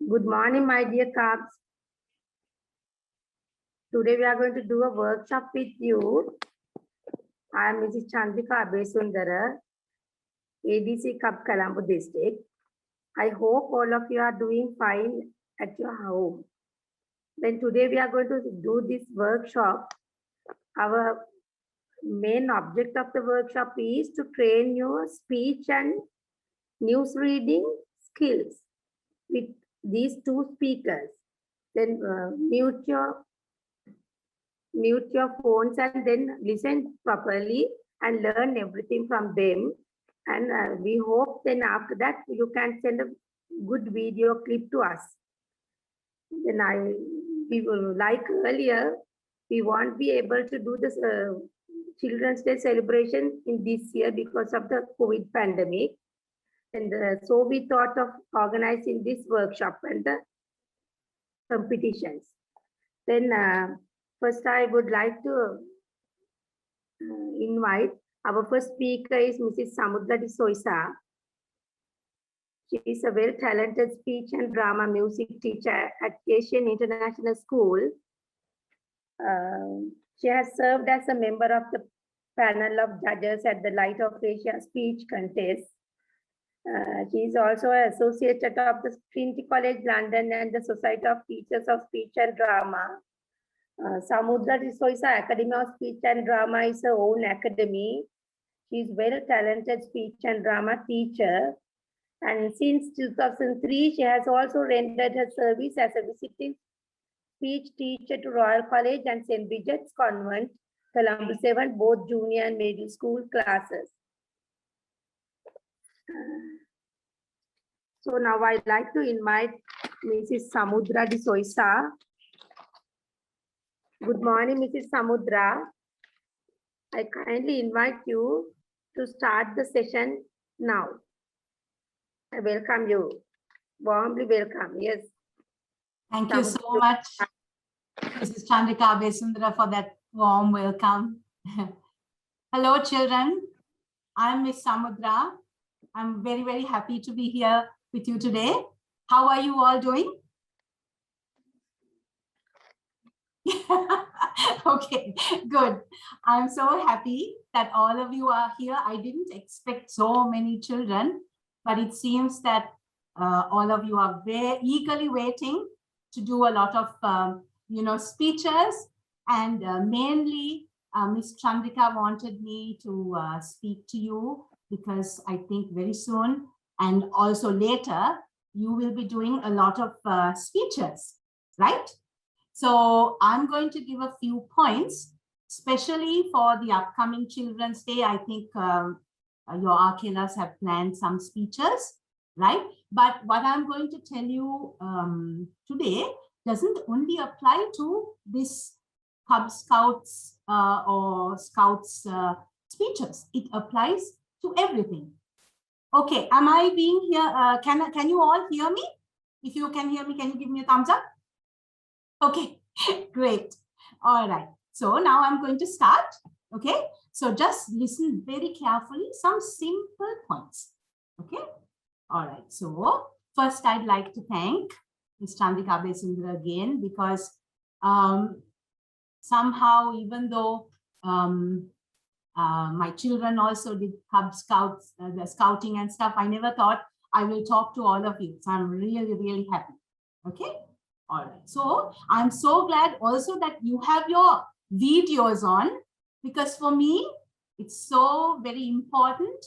Good morning, my dear cubs. Today we are going to do a workshop with you. I am Mrs. Chandrika Abesundara, ADC Cub Colombo district. I hope all of you are doing fine at your home. Then today we are going to do this workshop. Our main object of the workshop is to train your speech and news reading skills with these two speakers. Then mute your phones and then listen properly and learn everything from them. And we hope then after that you can send a good video clip to us. Then we will, like earlier, we won't be able to do this Children's Day celebration in this year because of the COVID pandemic. And so we thought of organizing this workshop and the competitions. Then first I would like to invite our first speaker is Mrs. Samudra D'Souza. She is a very talented speech and drama music teacher at Asian International School. She has served as a member of the panel of judges at the Light of Asia speech contest. She is also an associate of the Trinity College London and the Society of Teachers of Speech and Drama. Samudra D'Souza Academy of Speech and Drama is her own academy. She is very talented speech and drama teacher. And since 2003, she has also rendered her service as a visiting speech teacher to Royal College and St. Bridget's Convent, Colombo 7, both junior and middle school classes. So now I'd like to invite Mrs. Samudra D'Souza. Good morning, Mrs. Samudra. I kindly invite you to start the session now. I welcome you. Warmly welcome. Yes. Thank you so much, Mrs. Chandrika Abesundara, for that warm welcome. Hello, children. I'm Miss Samudra. I'm very, very happy to be here with you today. How are you all doing? Okay, good. I'm so happy that all of you are here. I didn't expect so many children, but it seems that all of you are very eagerly waiting to do a lot of, speeches. And mainly, Miss Chandrika wanted me to speak to you because I think very soon and also later, you will be doing a lot of speeches, right? So I'm going to give a few points, especially for the upcoming Children's Day. I think your RKLers have planned some speeches, right? But what I'm going to tell you today doesn't only apply to this Cub Scouts or Scouts speeches. It applies to everything. Okay, am I being here? Can you all hear me? If you can hear me, can you give me a thumbs up? Okay, great. All right. So now I'm going to start. Okay. So just listen very carefully. Some simple points. Okay. All right. So first, I'd like to thank Ms. Chandrika Abesundara again because somehow, even though my children also did Cub Scouts, the scouting and stuff, I never thought I will talk to all of you. So I'm really, really happy. Okay. All right. So I'm so glad also that you have your videos on because for me, it's so very important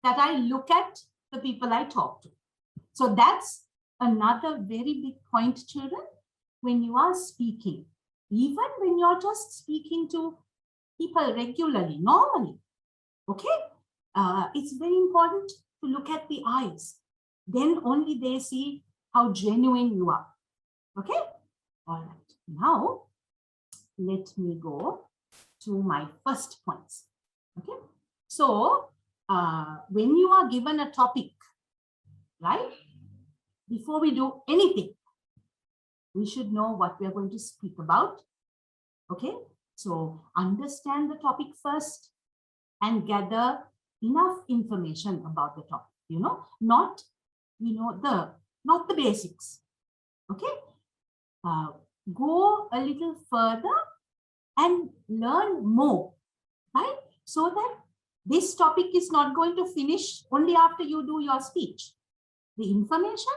that I look at the people I talk to. So that's another very big point, children, when you are speaking, even when you're just speaking to people regularly, normally, okay? It's very important to look at the eyes. Then only they see how genuine you are. Okay, all right. Now, let me go to my first points. Okay, so when you are given a topic, right, before we do anything, we should know what we are going to speak about. Okay, so understand the topic first and gather enough information about the topic, not the basics. Okay, go a little further and learn more, right? So that this topic is not going to finish only after you do your speech. The information,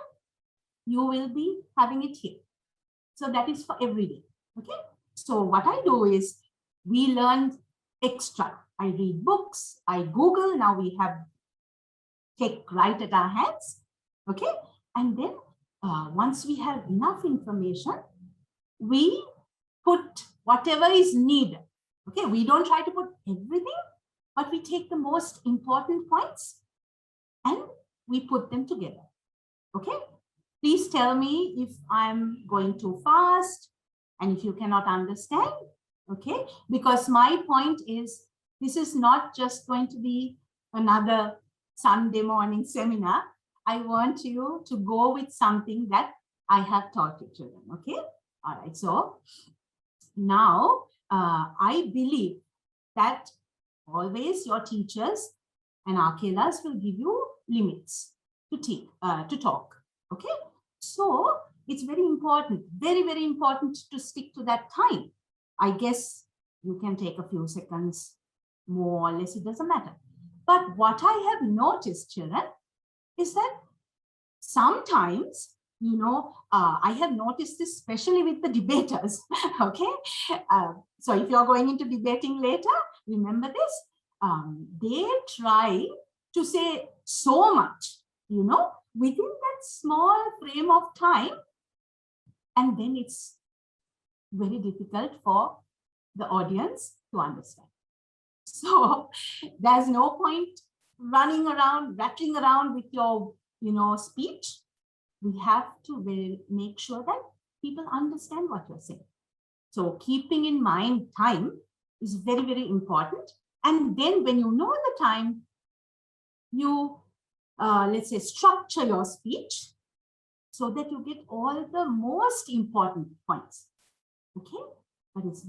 you will be having it here. So that is for every day. Okay. So what I do is we learn extra. I read books, I Google. Now we have tech right at our hands. Okay. And then once we have enough information, we put whatever is needed. Okay. We don't try to put everything, but we take the most important points and we put them together. Okay. Please tell me if I'm going too fast and if you cannot understand. Okay. Because my point is, this is not just going to be another Sunday morning seminar. I want you to go with something that I have taught you, children. Okay. All right. So now I believe that always your teachers and Akelas will give you limits to talk. Okay. So it's very important, very, very important to stick to that time. I guess you can take a few seconds more or less, it doesn't matter. But what I have noticed, children, is that sometimes, you know, I have noticed this especially with the debaters. Okay. So if you're going into debating later, remember this, they try to say so much, you know, within that small frame of time, and then it's very difficult for the audience to understand. So there's no point running around, rattling around with your, you know, speech. We have to make sure that people understand what you're saying. So keeping in mind time is very, very important. And then when you know the time, you let's say structure your speech so that you get all the most important points. Okay. But it's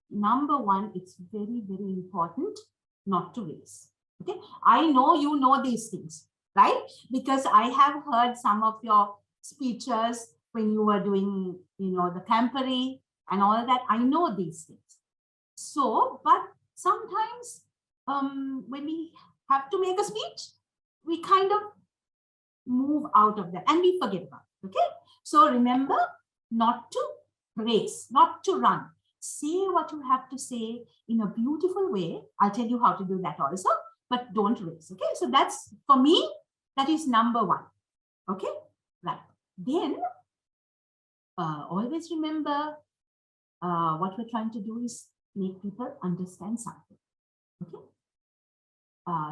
number one, it's very, very important not to race. Okay. I know you know these things, right? Because I have heard some of your speeches when you were doing, you know, the Campari and all that. I know these things. So, but sometimes when we have to make a speech, we kind of move out of that and we forget about it. Okay. So remember not to race, not to run. Say what you have to say in a beautiful way. I'll tell you how to do that also, but don't race. Okay. So that's, for me, that is number one. Okay. Right. Then always remember what we're trying to do is make people understand something. Okay.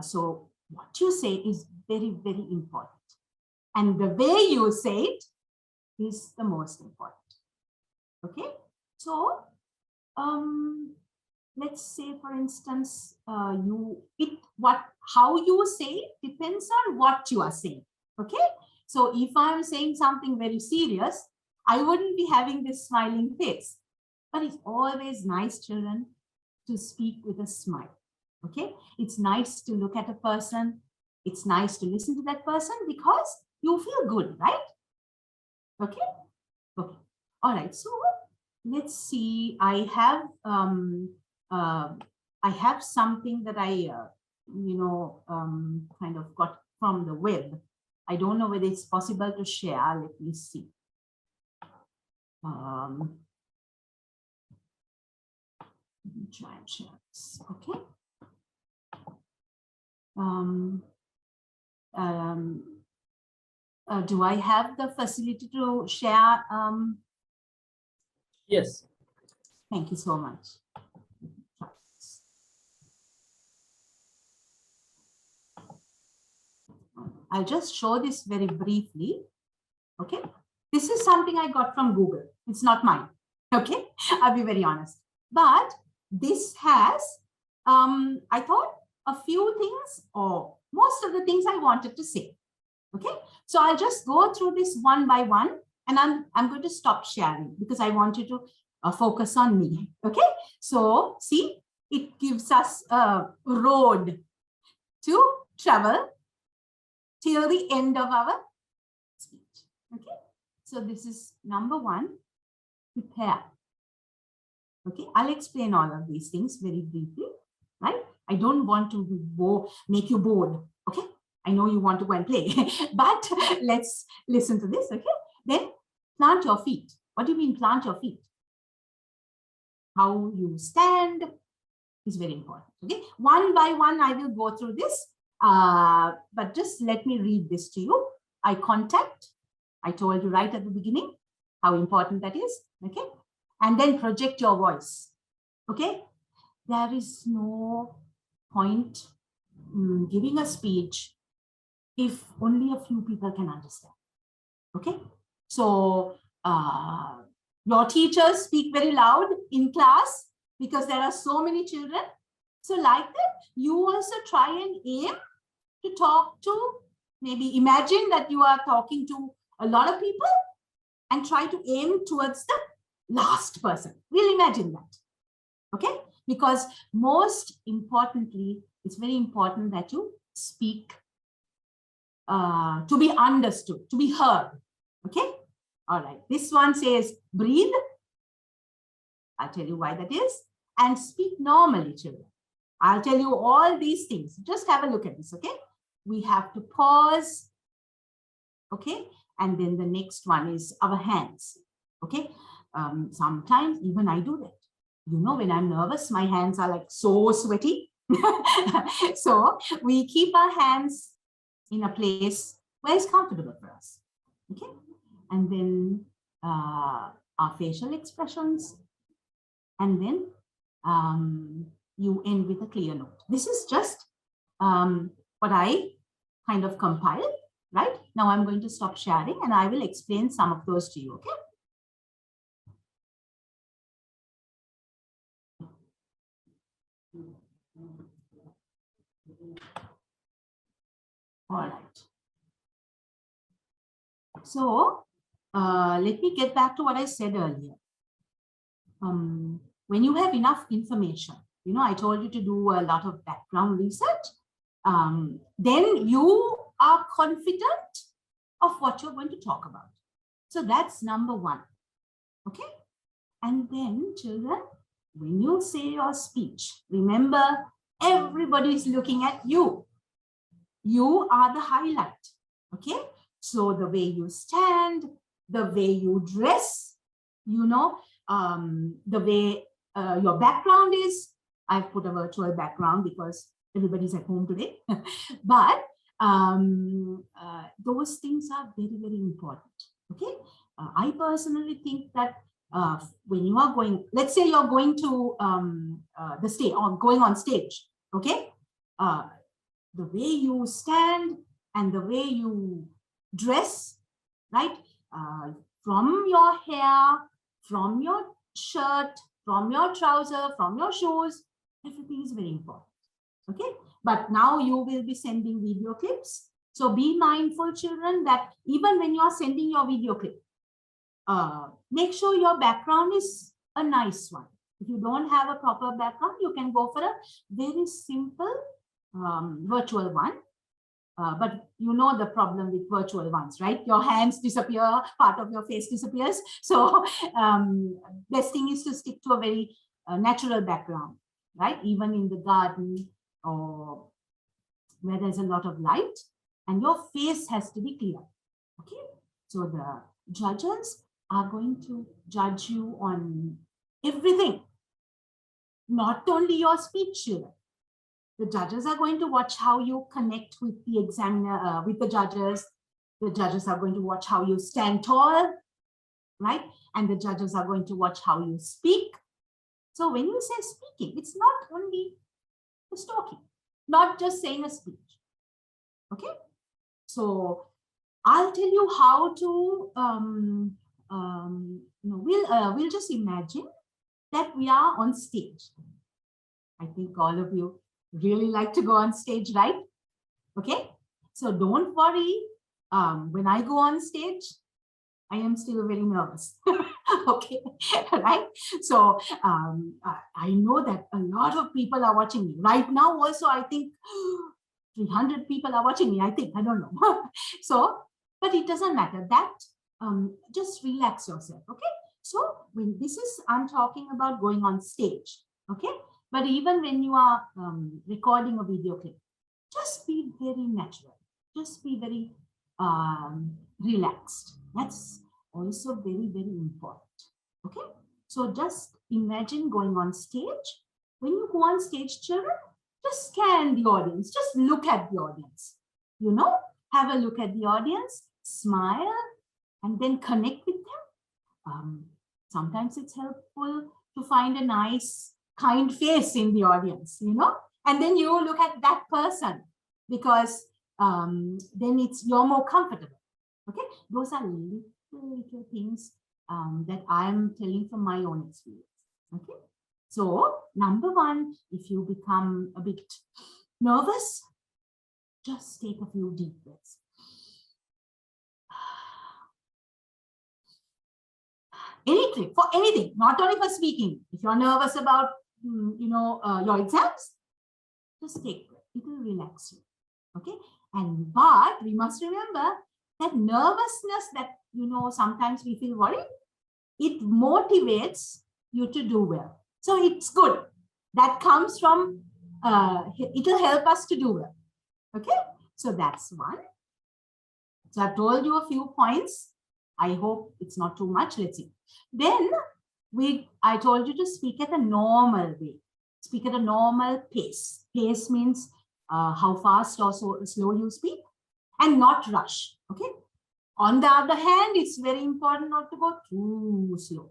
So what you say is very, very important. And the way you say it is the most important. Okay. So let's say, for instance, how you say it depends on what you are saying. Okay. So if I'm saying something very serious, I wouldn't be having this smiling face. But it's always nice, children, to speak with a smile. Okay. It's nice to look at a person. It's nice to listen to that person because you feel good, right? Okay. Okay. All right. So let's see. I have something that I kind of got from the web. I don't know whether it's possible to share. Let me see. Let me try and share this. Okay. Do I have the facility to share? Yes. Thank you so much. I'll just show this very briefly. Okay. This is something I got from Google. It's not mine. Okay. I'll be very honest. But this has, I thought, a few things or most of the things I wanted to say. Okay. So I'll just go through this one by one and I'm going to stop sharing because I want you to focus on me. Okay. So see, it gives us a road to travel till the end of our speech. Okay. So this is number one, prepare. Okay, I'll explain all of these things very briefly, right? I don't want to make you bored, okay? I know you want to go and play, but let's listen to this, okay? Then plant your feet. What do you mean plant your feet? How you stand is very important, okay? One by one, I will go through this, but just let me read this to you. Eye contact, I told you right at the beginning how important that is, okay? And then project your voice, okay? There is no point giving a speech if only a few people can understand, okay? So your teachers speak very loud in class because there are so many children. So like that, you also try and aim to talk to, maybe imagine that you are talking to a lot of people and try to aim towards the last person. We'll imagine that, okay? Because most importantly, it's very important that you speak to be understood, to be heard, okay? All right, this one says breathe. I'll tell you why that is. And speak normally, children. I'll tell you all these things. Just have a look at this, okay? We have to pause, okay? And then the next one is our hands, okay? Sometimes even I do that. You know, when I'm nervous, my hands are like so sweaty. So we keep our hands in a place where it's comfortable for us, okay? And then our facial expressions, and then you end with a clear note. This is just what I kind of compiled, right? Now I'm going to stop sharing and I will explain some of those to you, okay? All right. So let me get back to what I said earlier. When you have enough information, you know, I told you to do a lot of background research, then you are confident of what you're going to talk about. So that's number one, okay? And then children, when you say your speech, remember everybody is looking at you. You are the highlight, okay? So the way you stand, the way you dress, you know, the way your background is. I've put a virtual background because everybody's at home today. But those things are very, very important, okay? I personally think that when you are going, let's say you're going to the stage or going on stage, okay? The way you stand and the way you dress, right? From your hair, from your shirt, from your trouser, from your shoes, everything is very important, okay? But now you will be sending video clips. So be mindful, children, that even when you are sending your video clip, make sure your background is a nice one. If you don't have a proper background, you can go for a very simple virtual one. But you know the problem with virtual ones, right? Your hands disappear, part of your face disappears. So best thing is to stick to a very natural background, right? Even in the garden or where there's a lot of light, and your face has to be clear, okay? So the judges are going to judge you on everything, not only your speech. The judges are going to watch how you connect with the examiner, with the judges. The judges are going to watch how you stand tall, right? And the judges are going to watch how you speak. So when you say speaking, it's not only just talking, not just saying a speech, okay? So I'll tell you how to, we'll just imagine that we are on stage. I think all of you really like to go on stage, right? Okay, so don't worry. When I go on stage, I am still very nervous. Okay, right? So I know that a lot of people are watching me right now. Also, I think 300 people are watching me. I think, I don't know. So, but it doesn't matter. That just relax yourself. Okay. So when I'm talking about going on stage. Okay. But even when you are recording a video clip, just be very natural. Just be very relaxed. That's also very, very important. Okay. So just imagine going on stage. When you go on stage, children, just scan the audience. Just look at the audience. You know, have a look at the audience, smile, and then connect with them. Sometimes it's helpful to find a nice, kind face in the audience, you know, and then you look at that person because then you're more comfortable. Okay, those are little things that I'm telling from my own experience. Okay, so number one, if you become a bit nervous, just take a few deep breaths. Anything, for anything, not only for speaking. If you're nervous about, your exams, just take breath. It will relax you. Okay, but we must remember that nervousness that, sometimes we feel worried, it motivates you to do well. So it's good. That comes from, it will help us to do well. Okay, so that's one. So I've told you a few points. I hope it's not too much. Let's see. Then I told you to speak at a normal way. Speak at a normal pace. Pace means how fast or slow you speak, and not rush. Okay. On the other hand, it's very important not to go too slow.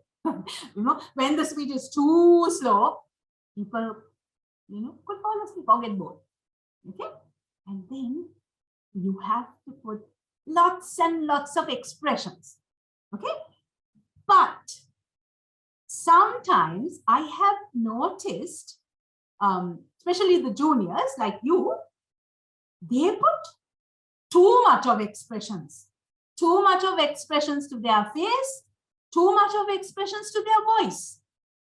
When the speech is too slow, people, could fall asleep or get bored. Okay. And then you have to put lots and lots of expressions. Okay. But sometimes I have noticed, especially the juniors like you, they put too much of expressions. Too much of expressions to their face, too much of expressions to their voice.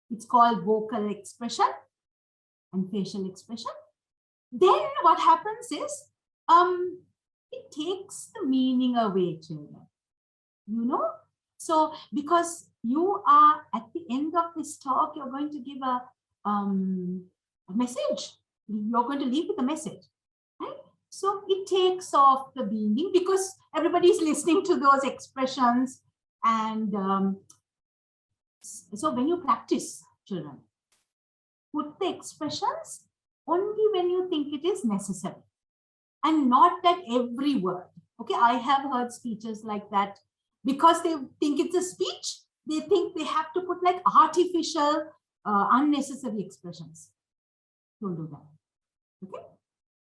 It's called vocal expression and facial expression. Then what happens is, it takes the meaning away, children. So because you are at the end of this talk, you're going to give a message. You're going to leave with a message, right? So it takes off the meaning because everybody's listening to those expressions. And so when you practice, children, put the expressions only when you think it is necessary and not at every word. Okay, I have heard speeches like that. Because they think it's a speech, they think they have to put like artificial, unnecessary expressions. Don't do that. Okay.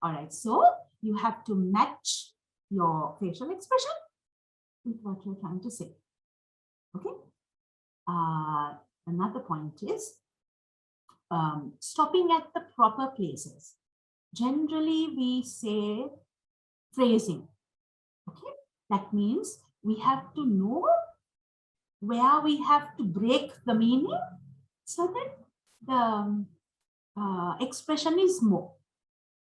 All right. So you have to match your facial expression with what you're trying to say. Okay. Another point is stopping at the proper places. Generally, we say phrasing. Okay. That means we have to know where we have to break the meaning so that the expression is more,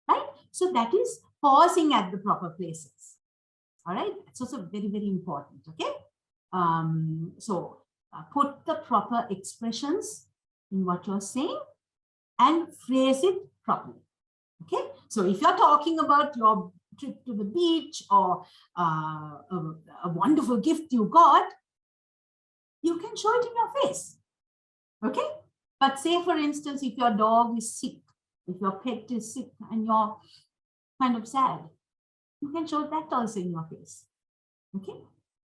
right? So that is pausing at the proper places. All right. It's also very, very important. Okay. So put the proper expressions in what you're saying and phrase it properly. Okay. So if you're talking about your trip to the beach or a wonderful gift you got, you can show it in your face. Okay. But say, for instance, if your dog is sick, if your pet is sick and you're kind of sad, you can show that also in your face. Okay.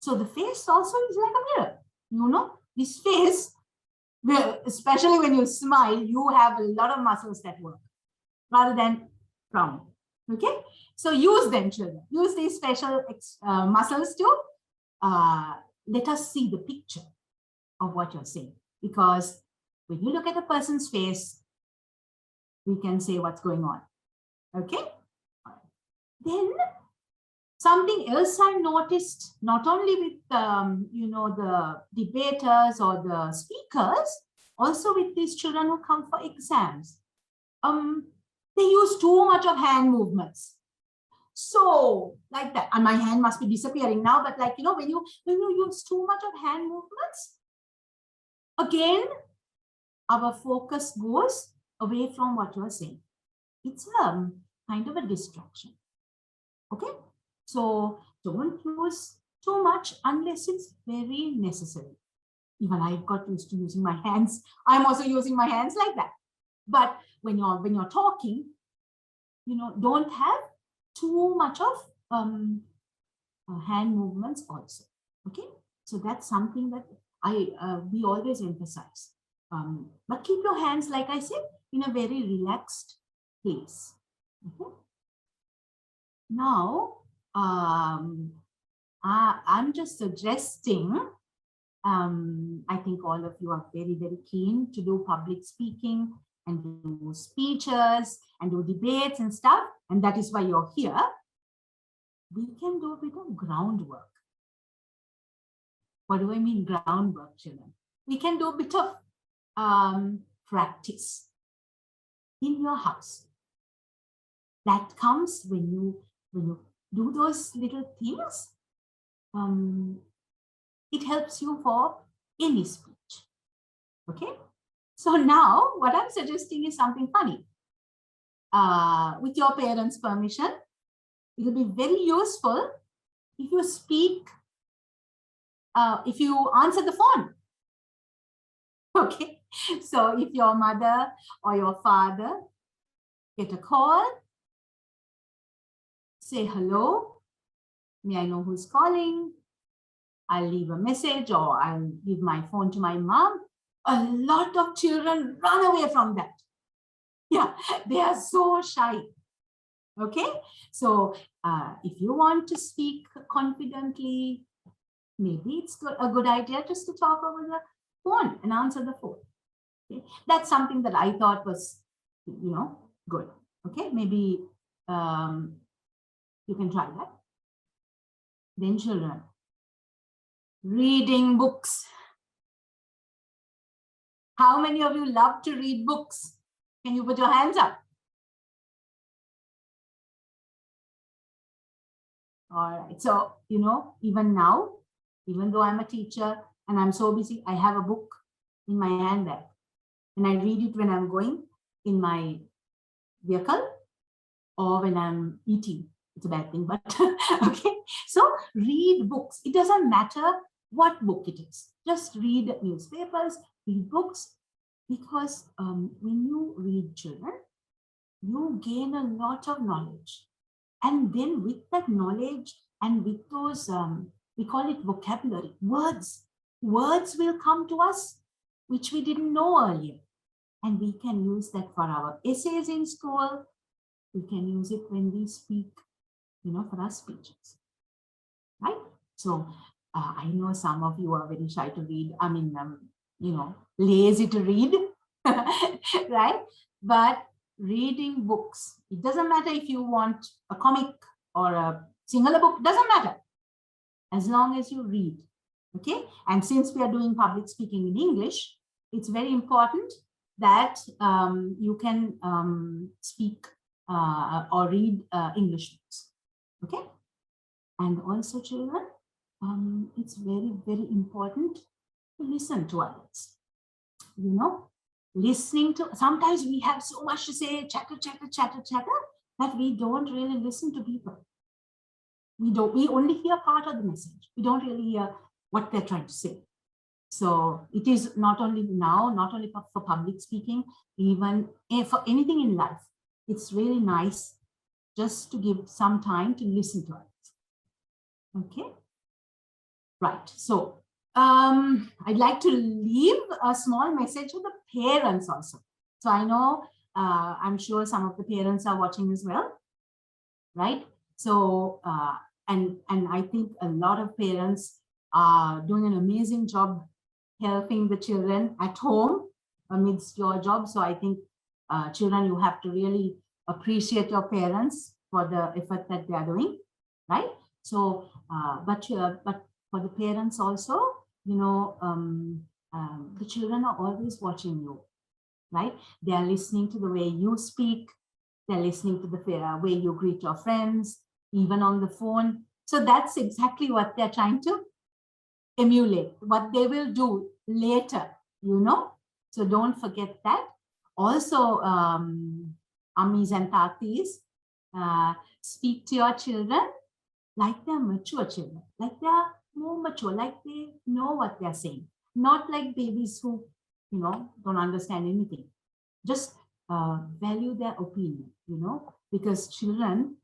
So the face also is like a mirror. This face, especially when you smile, you have a lot of muscles that work rather than frowning. Okay. So use them, children. Use these special muscles to let us see the picture of what you're saying. Because when you look at a person's face, we can say what's going on. Okay. Then something else I noticed, not only with the debaters or the speakers, also with these children who come for exams, they use too much of hand movements. So, like that. And my hand must be disappearing now, but like, you know, when you use too much of hand movements, again, our focus goes away from what you are saying. It's kind of a distraction. Okay, so don't use too much unless it's very necessary. Even I've got used to using my hands. I'm also using my hands like that. But when you're talking, you know, don't have too much of hand movements also. Okay, so that's something that we always emphasize. But keep your hands, like I said, in a very relaxed place. Okay? Now, I'm just suggesting, I think all of you are very, very keen to do public speaking and do speeches and do debates and stuff, and that is why you're here. We can do a bit of groundwork. What do I mean groundwork, children? We can do a bit of practice in your house. That comes when you do those little things. It helps you for any speech. Okay? So now what I'm suggesting is something funny. With your parents' permission, it will be very useful if you speak, if you answer the phone. Okay? So if your mother or your father get a call, say hello, may I know who's calling? I'll leave a message or I'll give my phone to my mom. A lot of children run away from that. Yeah, they are so shy. Okay, so if you want to speak confidently, maybe it's a good idea just to talk over the phone and answer the phone. Okay? That's something that I thought was, you know, good. Okay, maybe you can try that. Then children, reading books. How many of you love to read books? Can you put your hands up? All right, so, you know, even now, even though I'm a teacher and I'm so busy, I have a book in my handbag and I read it when I'm going in my vehicle or when I'm eating. It's a bad thing, but okay. So read books. It doesn't matter what book it is. Just read newspapers, read books, because when you read, children, you gain a lot of knowledge. And then with that knowledge and with those, we call it vocabulary, words will come to us, which we didn't know earlier. And we can use that for our essays in school. We can use it when we speak, you know, for our speeches, right? So I know some of you are very shy to read. I mean, you know, lazy to read, right? But reading books, it doesn't matter if you want a comic or a singular book, doesn't matter, as long as you read. Okay, and since we are doing public speaking in English, it's very important that you can speak or read English books. Okay, and also children, it's very, very important to listen to others. You know, listening to, sometimes we have so much to say, chatter, that we don't really listen to people. We only hear part of the message. We don't really hear what they're trying to say. So it is not only now, not only for public speaking, even for anything in life, it's really nice just to give some time to listen to others. Okay, right. So I'd like to leave a small message to the parents also. So I know, I'm sure some of the parents are watching as well, right? So, and I think a lot of parents are doing an amazing job helping the children at home amidst your job. So I think children, you have to really appreciate your parents for the effort that they are doing, right? So, but for the parents also, you know, the children are always watching you, right? They are listening to the way you speak. They're listening to the way you greet your friends. even on the phone. So that's exactly what they're trying to emulate, what they will do later, you know. So don't forget that. Also, Ammis and Tatis, speak to your children like they're mature children, like they're more mature, like they know what they're saying, not like babies who, you know, don't understand anything. Just value their opinion, you know, because children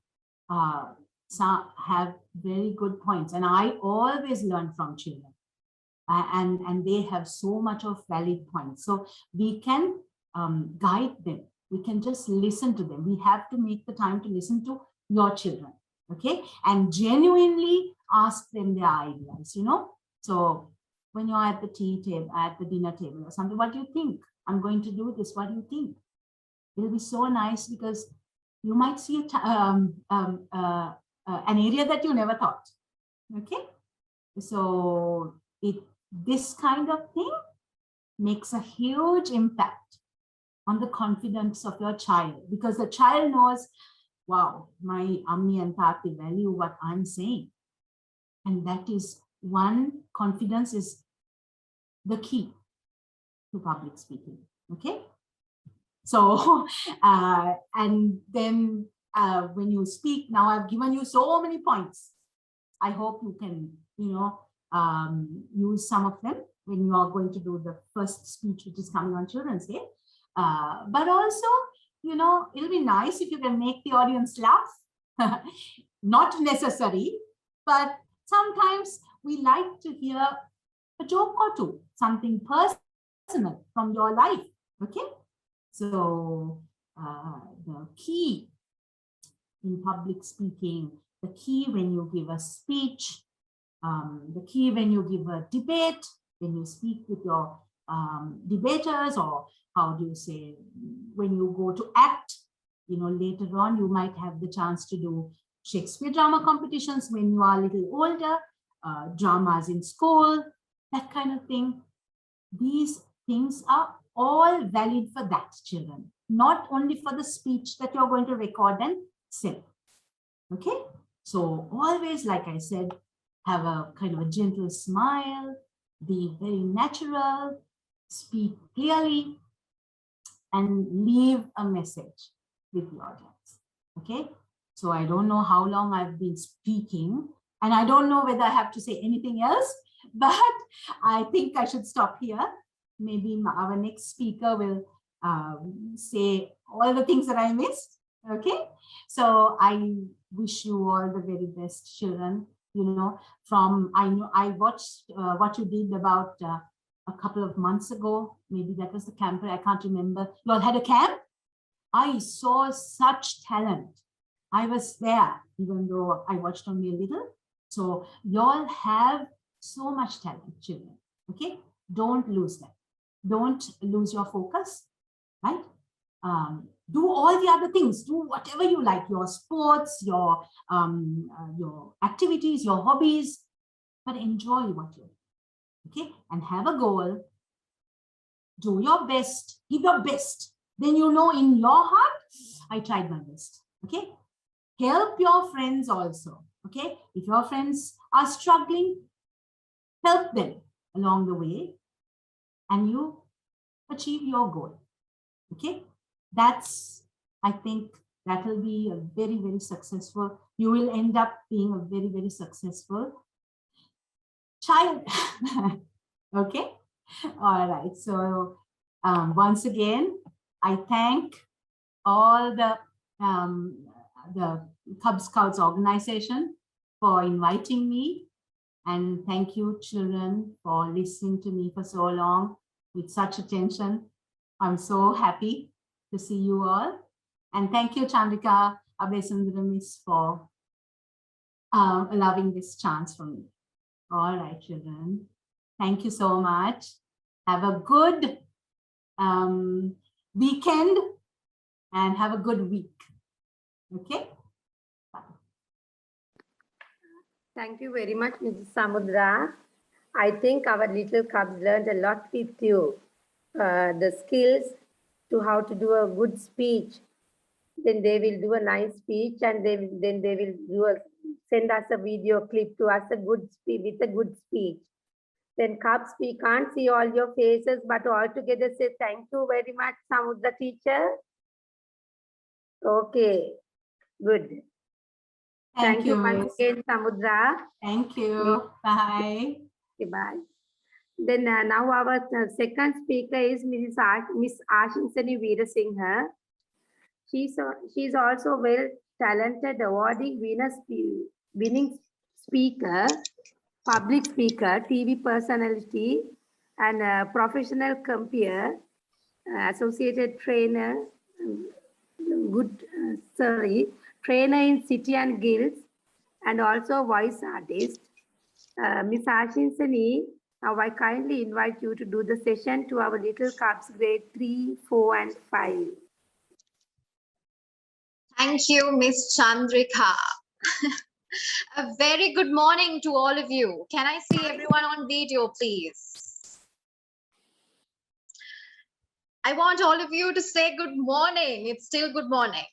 have very good points, and I always learn from children, and they have so much of valid points. So we can guide them. We can just listen to them. We have to make the time to listen to your children, okay? And genuinely ask them their ideas, you know? So when you're at the tea table, at the dinner table or something, what do you think? I'm going to do this. What do you think? It'll be so nice because you might see an area that you never thought, okay? So this kind of thing makes a huge impact on the confidence of your child, because the child knows, wow, my Ammi and Tati value what I'm saying. And that is one, confidence is the key to public speaking, okay? So, and then when you speak, now I've given you so many points. I hope you can, you know, use some of them when you are going to do the first speech, which is coming on Children's Day. But also, you know, it'll be nice if you can make the audience laugh. Not necessary, but sometimes we like to hear a joke or two, something personal from your life, okay? So the key in public speaking, the key when you give a speech, the key when you give a debate, when you speak with your debaters, or how do you say, when you go to act, you know, later on, you might have the chance to do Shakespeare drama competitions when you are a little older, dramas in school, that kind of thing. These things are all valid for that, children, not only for the speech that you're going to record and send. Okay, so always, like I said, have a kind of a gentle smile, be very natural, speak clearly, and leave a message with the audience. Okay, so I don't know how long I've been speaking, and I don't know whether I have to say anything else, but I think I should stop here. Maybe our next speaker will say all the things that I missed. Okay, so I wish you all the very best, children. You know, I know I watched what you did about a couple of months ago. Maybe that was the camper. I can't remember. You all had a camp. I saw such talent. I was there, even though I watched only a little. So you all have so much talent, children. Okay, don't lose that. Don't lose your focus, right? Do all the other things. Do whatever you like, your sports, your activities, your hobbies, but enjoy what you're doing, okay? And have a goal. Do your best, give your best. Then you know in your heart, I tried my best, okay? Help your friends also, okay? If your friends are struggling, help them along the way, and you achieve your goal, okay? That's, I think that will be a very, very successful, you will end up being a very, very successful child. Okay, all right. So once again, I thank all the Cub Scouts organization for inviting me, and thank you, children, for listening to me for so long with such attention. I'm so happy to see you all. And thank you, Chandrika Abesundaramis, for allowing this chance for me. All right, children. Thank you so much. Have a good weekend and have a good week. Okay? Bye. Thank you very much, Mrs. Samudra. I think our little cubs learned a lot with you. The skills to how to do a good speech, Then they will do a nice speech, and then they will send us a video clip to us with a good speech. Then Cubs, we can't see all your faces, but all together say thank you very much, Samudra teacher. Okay, good. Thank you once again, Samudra. Thank you. Bye. Okay, bye. Then now our second speaker is Miss Ashinsani Veerasinghe. She's also well talented, awarding winning speaker, public speaker, TV personality, and professional compere, associated trainer, trainer in city and guilds, and also voice artist. Miss Ashinsani, now I kindly invite you to do the session to our little cubs grade 3, 4, and 5. Thank you, Miss Chandrika. A very good morning to all of you. Can I see everyone on video, please? I want all of you to say good morning. It's still good morning.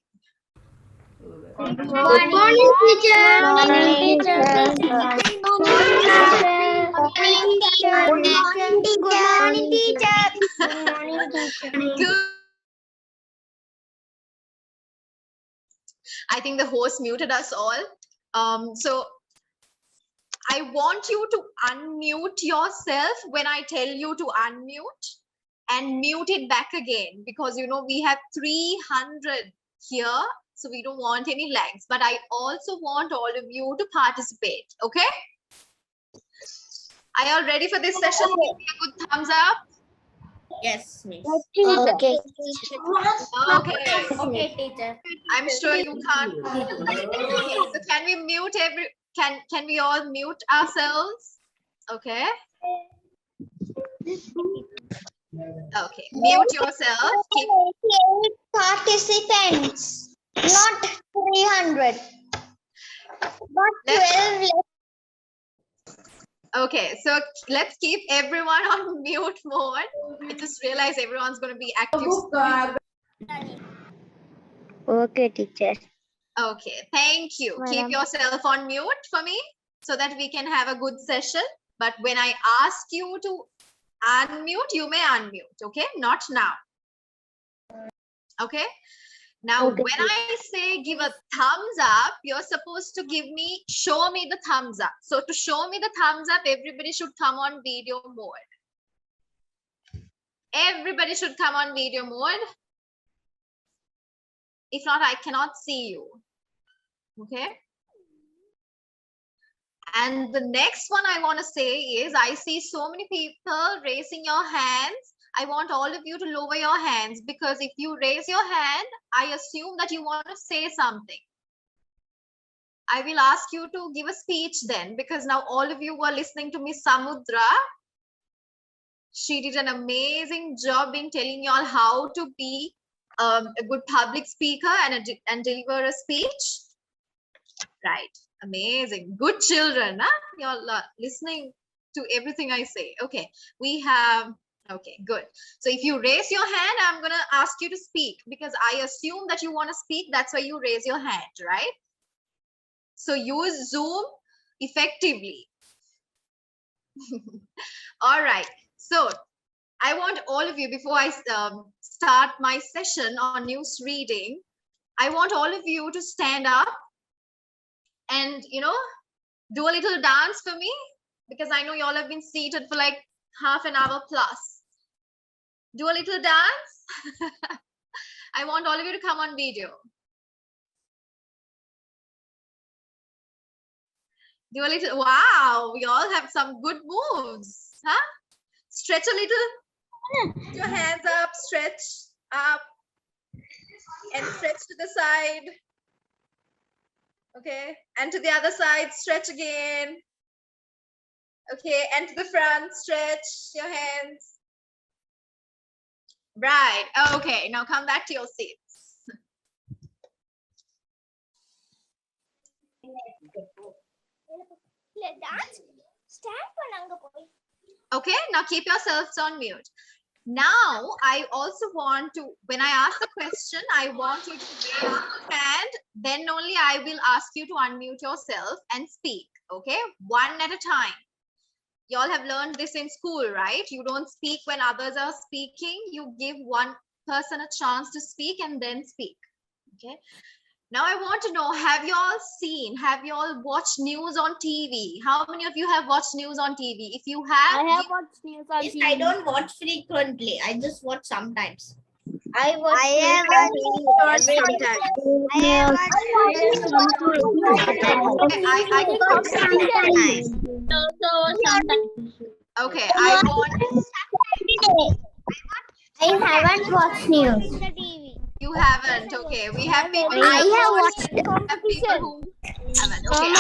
Good morning, teacher. Good morning, teacher. Good morning, teacher. Good morning, teacher. Good. I think the host muted us all. So I want you to unmute yourself when I tell you to unmute, and mute it back again, because you know we have 300 here, so we don't want any lags. But I also want all of you to participate. Okay? Are you all ready for this session? Give me a good thumbs up. Yes, miss. Okay. Okay, teacher. I'm sure you can't. Okay, so can we mute can we all mute ourselves? Okay. Okay, mute yourself. Keep... Participants, not 300, but 12. Okay, so let's keep everyone on mute mode. I just realized everyone's going to be active. Okay, teacher. Okay, thank you. Keep yourself on mute for me so that we can have a good session. But when I ask you to unmute, you may unmute. Okay, not now. Okay. Now, Okay. when I say give a thumbs up, you're supposed to show me the thumbs up. So to show me the thumbs up, everybody should come on video mode. Everybody should come on video mode. If not, I cannot see you. Okay. And the next one I want to say is, I see so many people raising your hands. I want all of you to lower your hands, because if you raise your hand, I assume that you want to say something. I will ask you to give a speech then, because now all of you were listening to Miss Samudra. She did an amazing job in telling you all how to be a good public speaker and deliver a speech. Right. Amazing. Good children. Huh? You're listening to everything I say. Okay. We have... Okay, good. So if you raise your hand, I'm going to ask you to speak, because I assume that you want to speak. That's why you raise your hand, right? So use Zoom effectively. All right. So I want all of you, before I start my session on news reading, I want all of you to stand up and, you know, do a little dance for me, because I know you all have been seated for like half an hour plus. Do a little dance. I want all of you to come on video. Do a little... Wow, we all have some good moves. Huh? Stretch a little. Put your hands up, stretch up, and stretch to the side. Okay, and to the other side, stretch again. Okay, and to the front, stretch your hands. Right. Okay, now come back to your seats. Okay, now keep yourselves on mute. Now, I also want to, when I ask the question, I want you to raise your hand. Then only I will ask you to unmute yourself and speak. Okay, one at a time. You all have learned this in school, right? You don't speak when others are speaking. You give one person a chance to speak and then speak. Okay. Now I want to know, have you all watched news on TV? How many of you have watched news on TV? If you have, I have watched news on TV. I don't watch frequently. I just watch sometimes. I have watched sometimes. okay, I haven't watched news. you haven't. Okay, we have people. I have watched we have people who haven't. Okay,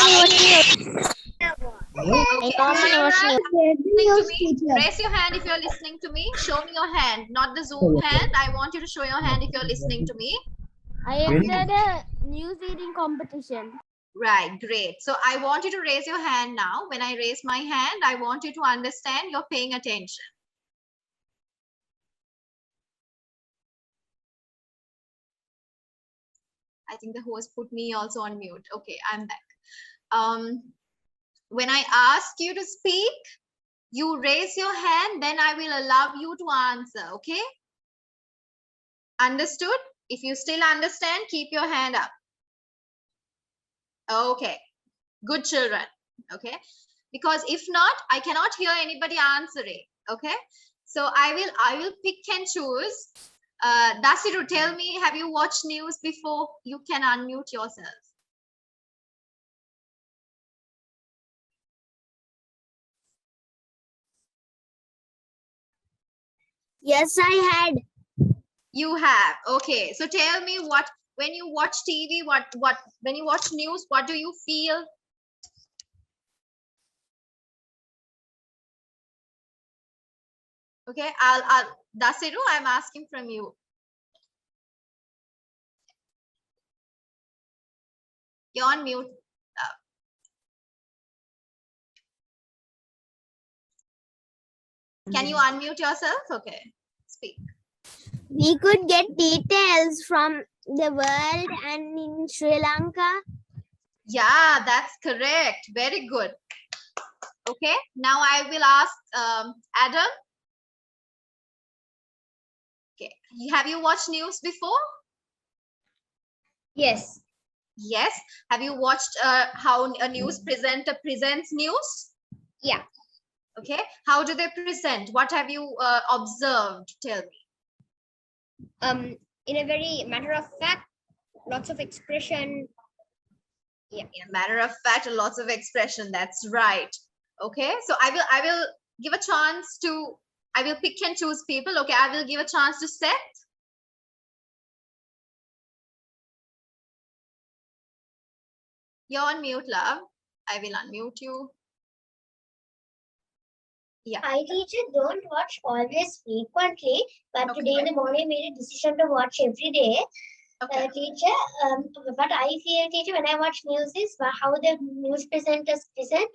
raise your hand if you're listening to me. Show me your hand, not the Zoom hand. I want you to show your hand if you're listening to me. I entered a news reading competition. Right, great. So I want you to raise your hand now. When I raise my hand, I want you to understand you're paying attention. I think the host put me also on mute. Okay, I'm back. When I ask you to speak, you raise your hand, then I will allow you to answer, okay? Understood? If you still understand, keep your hand up. Okay, good children, okay? Because if not, I cannot hear anybody answering, okay? So I will pick and choose. Dasiru, tell me, have you watched news before? You can unmute yourself. Yes, I had. You have. Okay. So tell me when you watch TV, when you watch news, what do you feel? Okay. Dasiru, I'm asking from you. You're on mute. Can you unmute yourself? Okay. Speak. We could get details from the world and in Sri Lanka. Yeah, that's correct. Very good. Okay. Now I will ask Adam. Okay. Have you watched news before? Yes. Yes. Have you watched how a news presenter presents news? Yeah. Okay. How do they present? What have you observed? Tell me. In a very matter of fact, lots of expression. Yeah. In a matter of fact, lots of expression. That's right. Okay. So I will give a chance to. I will pick and choose people. Okay. I will give a chance to Seth. You're on mute, love. I will unmute you. Yeah. I, teacher, don't watch always frequently, but Okay. today in the morning I made a decision to watch every day. Okay. Teacher, what I feel, teacher, when I watch news is how the news presenters present.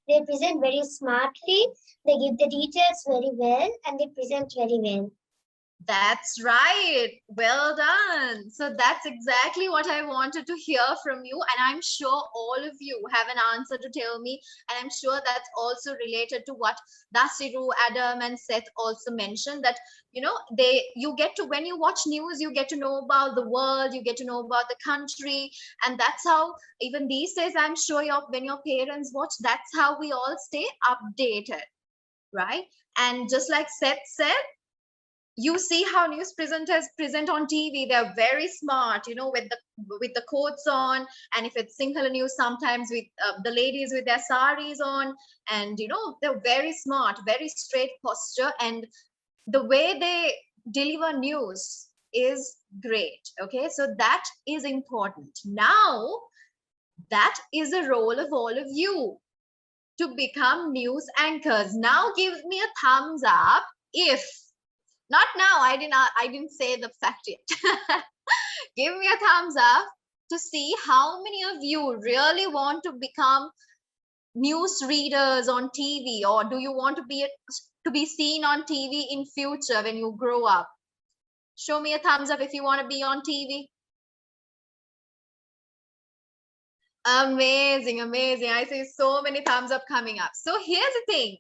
They present very smartly, they give the details very well, and they present very well. That's right. Well done. So that's exactly what I wanted to hear from you. And I'm sure all of you have an answer to tell me. And I'm sure that's also related to what Dasiru, Adam, and Seth also mentioned, that, you know, you get to, when you watch news, you get to know about the world, you get to know about the country. And that's how, even these days, I'm sure when your parents watch, that's how we all stay updated, right? And just like Seth said, you see how news presenters present on TV. They're very smart, you know, with the coats on, and if it's singular news, sometimes with the ladies with their saris on, and you know, they're very smart, very straight posture, and the way they deliver news is great. Okay, so that is important. Now, that is the role of all of you to become news anchors. Now, give me a thumbs up if. Not now, I didn't say the fact yet. Give me a thumbs up to see how many of you really want to become news readers on TV, or do you want to to be seen on TV in future when you grow up? Show me a thumbs up if you want to be on TV. Amazing, amazing. I see so many thumbs up coming up. So here's the thing.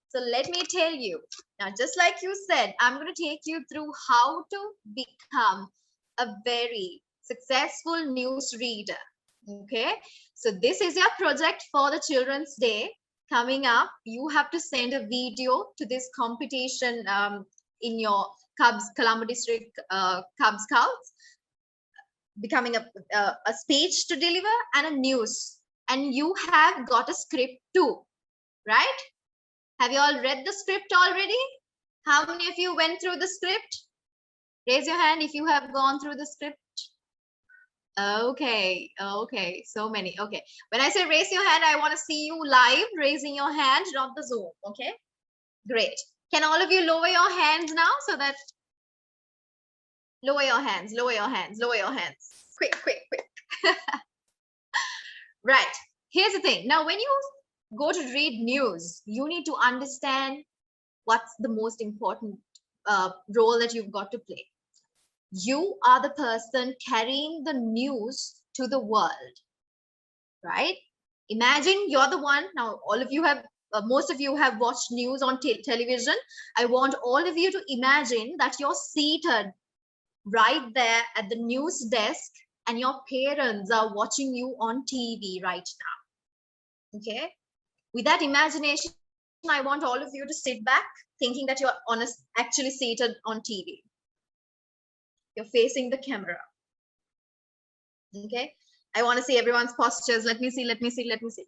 So let me tell you. Now, just like you said, I'm going to take you through how to become a very successful news reader. Okay. So this is your project for the Children's Day coming up. You have to send a video to this competition in your Colombo District Cub Scouts, becoming a speech to deliver and a news. And you have got a script too, right? Have you all read the script already? How many of you went through the script? Raise your hand if you have gone through the script. Okay, okay, so many. Okay, when I say raise your hand, I want to see you live raising your hand, not the Zoom. Okay, great. Can all of you lower your hands now so that lower your hands, lower your hands, lower your hands. Quick, quick, quick. Right. Here's the thing. Now, when you go to read news, you need to understand what's the most important role that you've got to play. You are the person carrying the news to the world, right? Imagine you're the one. Now, all of you have, most of you have watched news on television. I want all of you to imagine that you're seated right there at the news desk and your parents are watching you on TV right now. Okay. With that imagination, I want all of you to sit back thinking that you're actually seated on TV. You're facing the camera. Okay. I want to see everyone's postures. Let me see, let me see, let me see.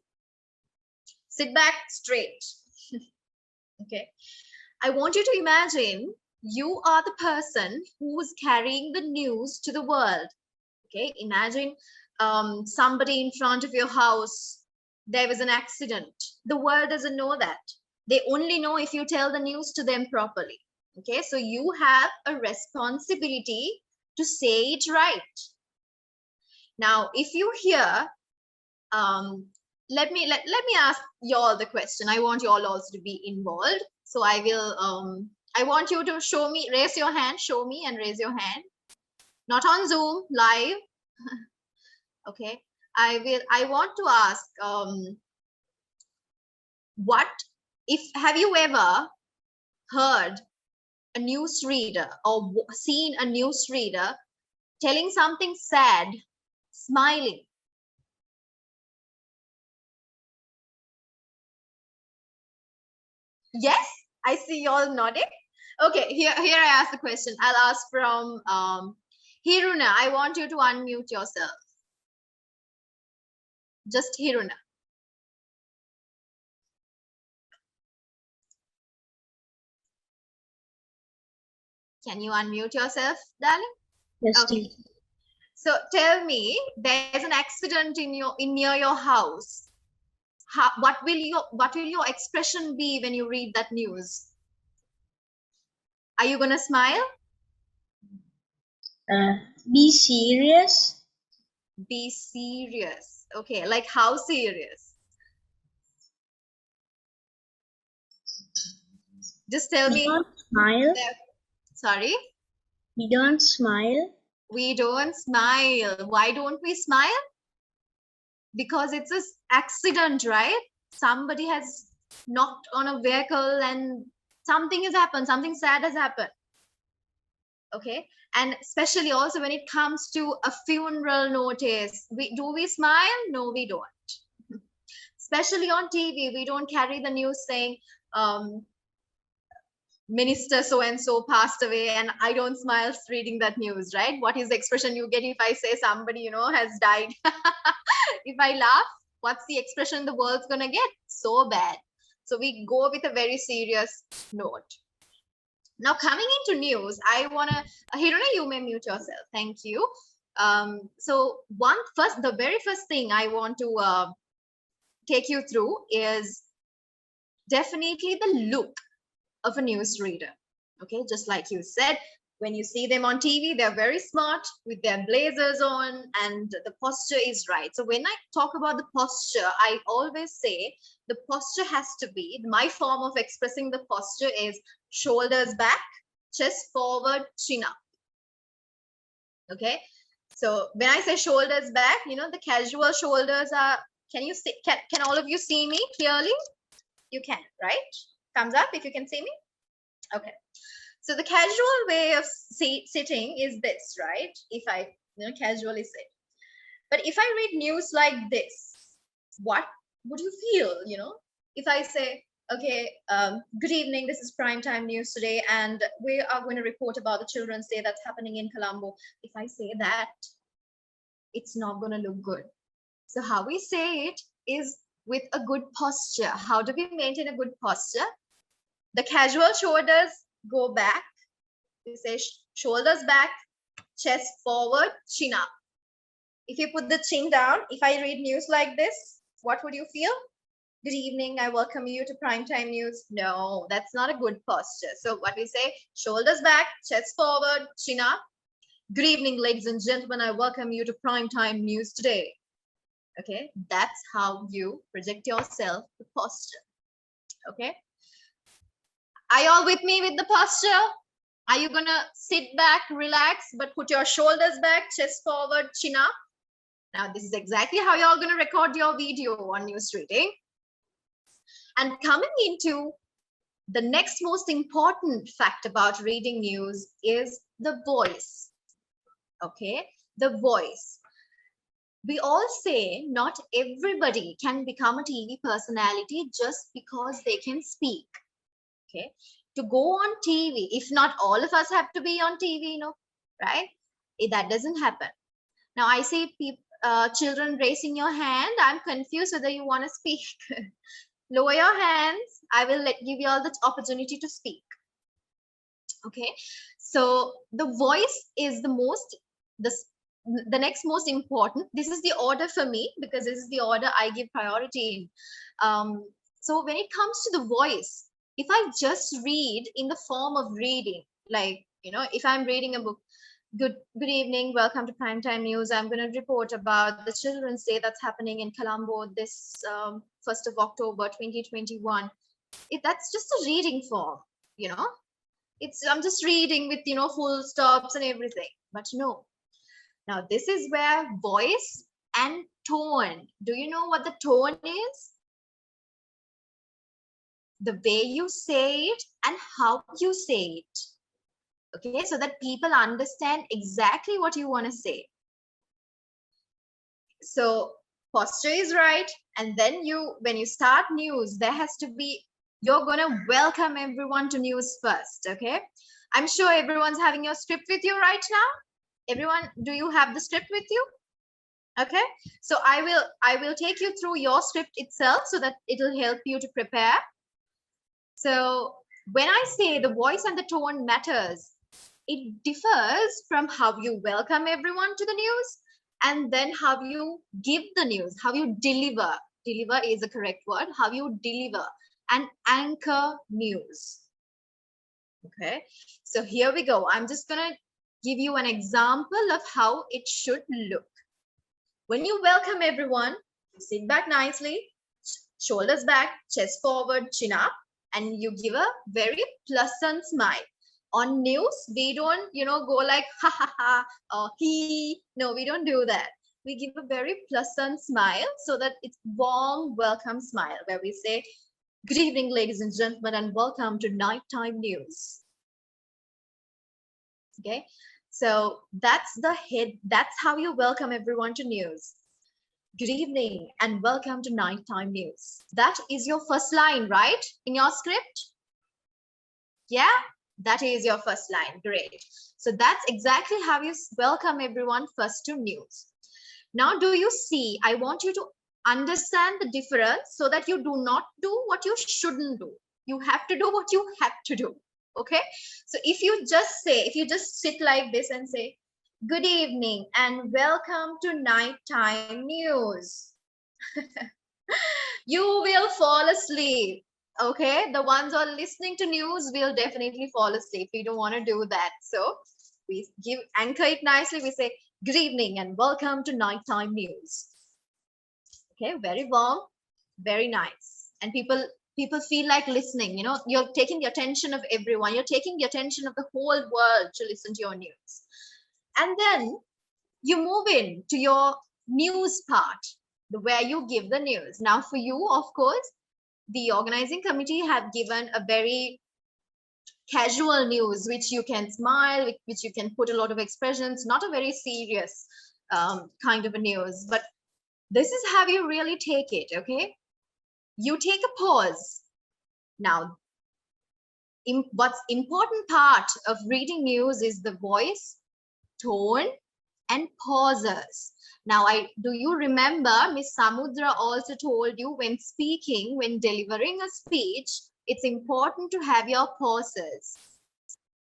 Sit back straight. Okay. I want you to imagine you are the person who's carrying the news to the world. Okay. Imagine somebody in front of your house, there was an accident. The world doesn't know that. They only know if you tell the news to them properly. Okay, so you have a responsibility to say it right. Now, if you hear, let me ask you all the question. I want you all also to be involved. So I will, I want you to show me, raise your hand, show me and raise your hand. Not on Zoom, live. Okay, I want to ask, have you ever heard a newsreader or seen a newsreader telling something sad, smiling? Yes, I see you all nodding. Okay, here I ask the question. I'll ask from Hiruna. I want you to unmute yourself. Just Hiruna. Can you unmute yourself, darling? Yes, okay. So tell me, there's an accident near your house. What will your expression be when you read that news? Are you gonna smile? Be serious. Be serious. Okay, like how serious? Just tell me. Don't smile. Sorry? We don't smile. We don't smile. Why don't we smile? Because it's an accident, right? Somebody has knocked on a vehicle and something has happened, something sad has happened. Okay, and especially also when it comes to a funeral notice, do we smile? No, we don't. Especially on TV, we don't carry the news saying minister so and so passed away, and I don't smile reading that news, right? What is the expression you get if I say somebody has died? If I laugh, what's the expression the world's gonna get? So bad. So we go with a very serious note. Now, coming into news, I wanna, Hiruna, you may mute yourself. Thank you. So the very first thing I want to take you through is definitely the look of a news reader. Okay, just like you said, When you see them on TV, they're very smart with their blazers on and the posture is right. So when I talk about the posture, I always say the posture has to be, my form of expressing the posture is shoulders back, chest forward, chin up. Okay. So when I say shoulders back, you know, the casual shoulders are, can you see, can all of you see me clearly? You can, right? Thumbs up if you can see me. Okay. So the casual way of sitting is this, right? If I, you know, casually sit. But if I read news like this, what would you feel, you know? If I say, okay, good evening, this is primetime news today, and we are going to report about the Children's Day that's happening in Colombo. If I say that, it's not going to look good. So how we say it is with a good posture. How do we maintain a good posture? The casual shoulders go back. We say shoulders back, chest forward, chin up. If you put the chin down, if I read news like this, what would you feel? Good evening, I welcome you to primetime news. No, that's not a good posture. So what we say, shoulders back, chest forward, chin up. Good evening, ladies and gentlemen, I welcome you to primetime news today. Okay, that's how you project yourself, the posture. Okay. Are you all with me with the posture? Are you gonna sit back, relax, but put your shoulders back, chest forward, chin up? Now, this is exactly how you're all gonna record your video on news reading. And coming into the next most important fact about reading news is the voice. Okay, the voice. We all say not everybody can become a TV personality just because they can speak. Okay, to go on TV, if not all of us have to be on TV, you know, right? That doesn't happen. Now I see people, children raising your hand. I'm confused whether you want to speak. Lower your hands. I will give you all the opportunity to speak. Okay, so the voice is the next most important. This is the order for me because this is the order I give priority in. So when it comes to the voice, if I just read in the form of reading, like, you know, if I'm reading a book, good evening, welcome to Primetime News. I'm going to report about the Children's Day that's happening in Colombo this 1st of October 2021. That's just a reading form, you know. I'm just reading with, you know, full stops and everything. But no. Now this is where voice and tone. Do you know what the tone is? The way you say it and how you say it. Okay, so that people understand exactly what you want to say. So posture is right. And then when you start news, there has to be, you're going to welcome everyone to news first. Okay, I'm sure everyone's having your script with you right now. Everyone, do you have the script with you? Okay, so I will take you through your script itself so that it'll help you to prepare. So when I say the voice and the tone matters, it differs from how you welcome everyone to the news and then how you give the news, how you deliver. Deliver is the correct word. How you deliver and anchor news. Okay, so here we go. I'm just going to give you an example of how it should look. When you welcome everyone, sit back nicely, shoulders back, chest forward, chin up, and you give a very pleasant smile. On news, we don't, you know, go like ha ha ha or he. No, we don't do that. We give a very pleasant smile so that it's warm, welcome smile where we say, good evening, ladies and gentlemen, and welcome to nighttime news. Okay, so that's the head. That's how you welcome everyone to news. Good evening and welcome to nighttime news. That is your first line, right? In your script? Yeah, that is your first line. Great. So that's exactly how you welcome everyone first to news. Now, do you see? I want you to understand the difference so that you do not do what you shouldn't do. You have to do what you have to do. Okay. So if you just sit like this and say, good evening and welcome to nighttime news. You will fall asleep. Okay, the ones who are listening to news will definitely fall asleep. We don't want to do that. So we anchor it nicely. We say, good evening and welcome to nighttime news. Okay, very warm, very nice. And people feel like listening. You know, you're taking the attention of everyone. You're taking the attention of the whole world to listen to your news. And then you move in to your news part, where you give the news. Now for you, of course, the organizing committee have given a very casual news, which you can smile, which you can put a lot of expressions, not a very serious kind of a news. But this is how you really take it, okay? You take a pause. Now, what's important part of reading news is the voice, tone, and pauses. Now, do you remember Miss Samudra also told you when speaking, when delivering a speech, it's important to have your pauses.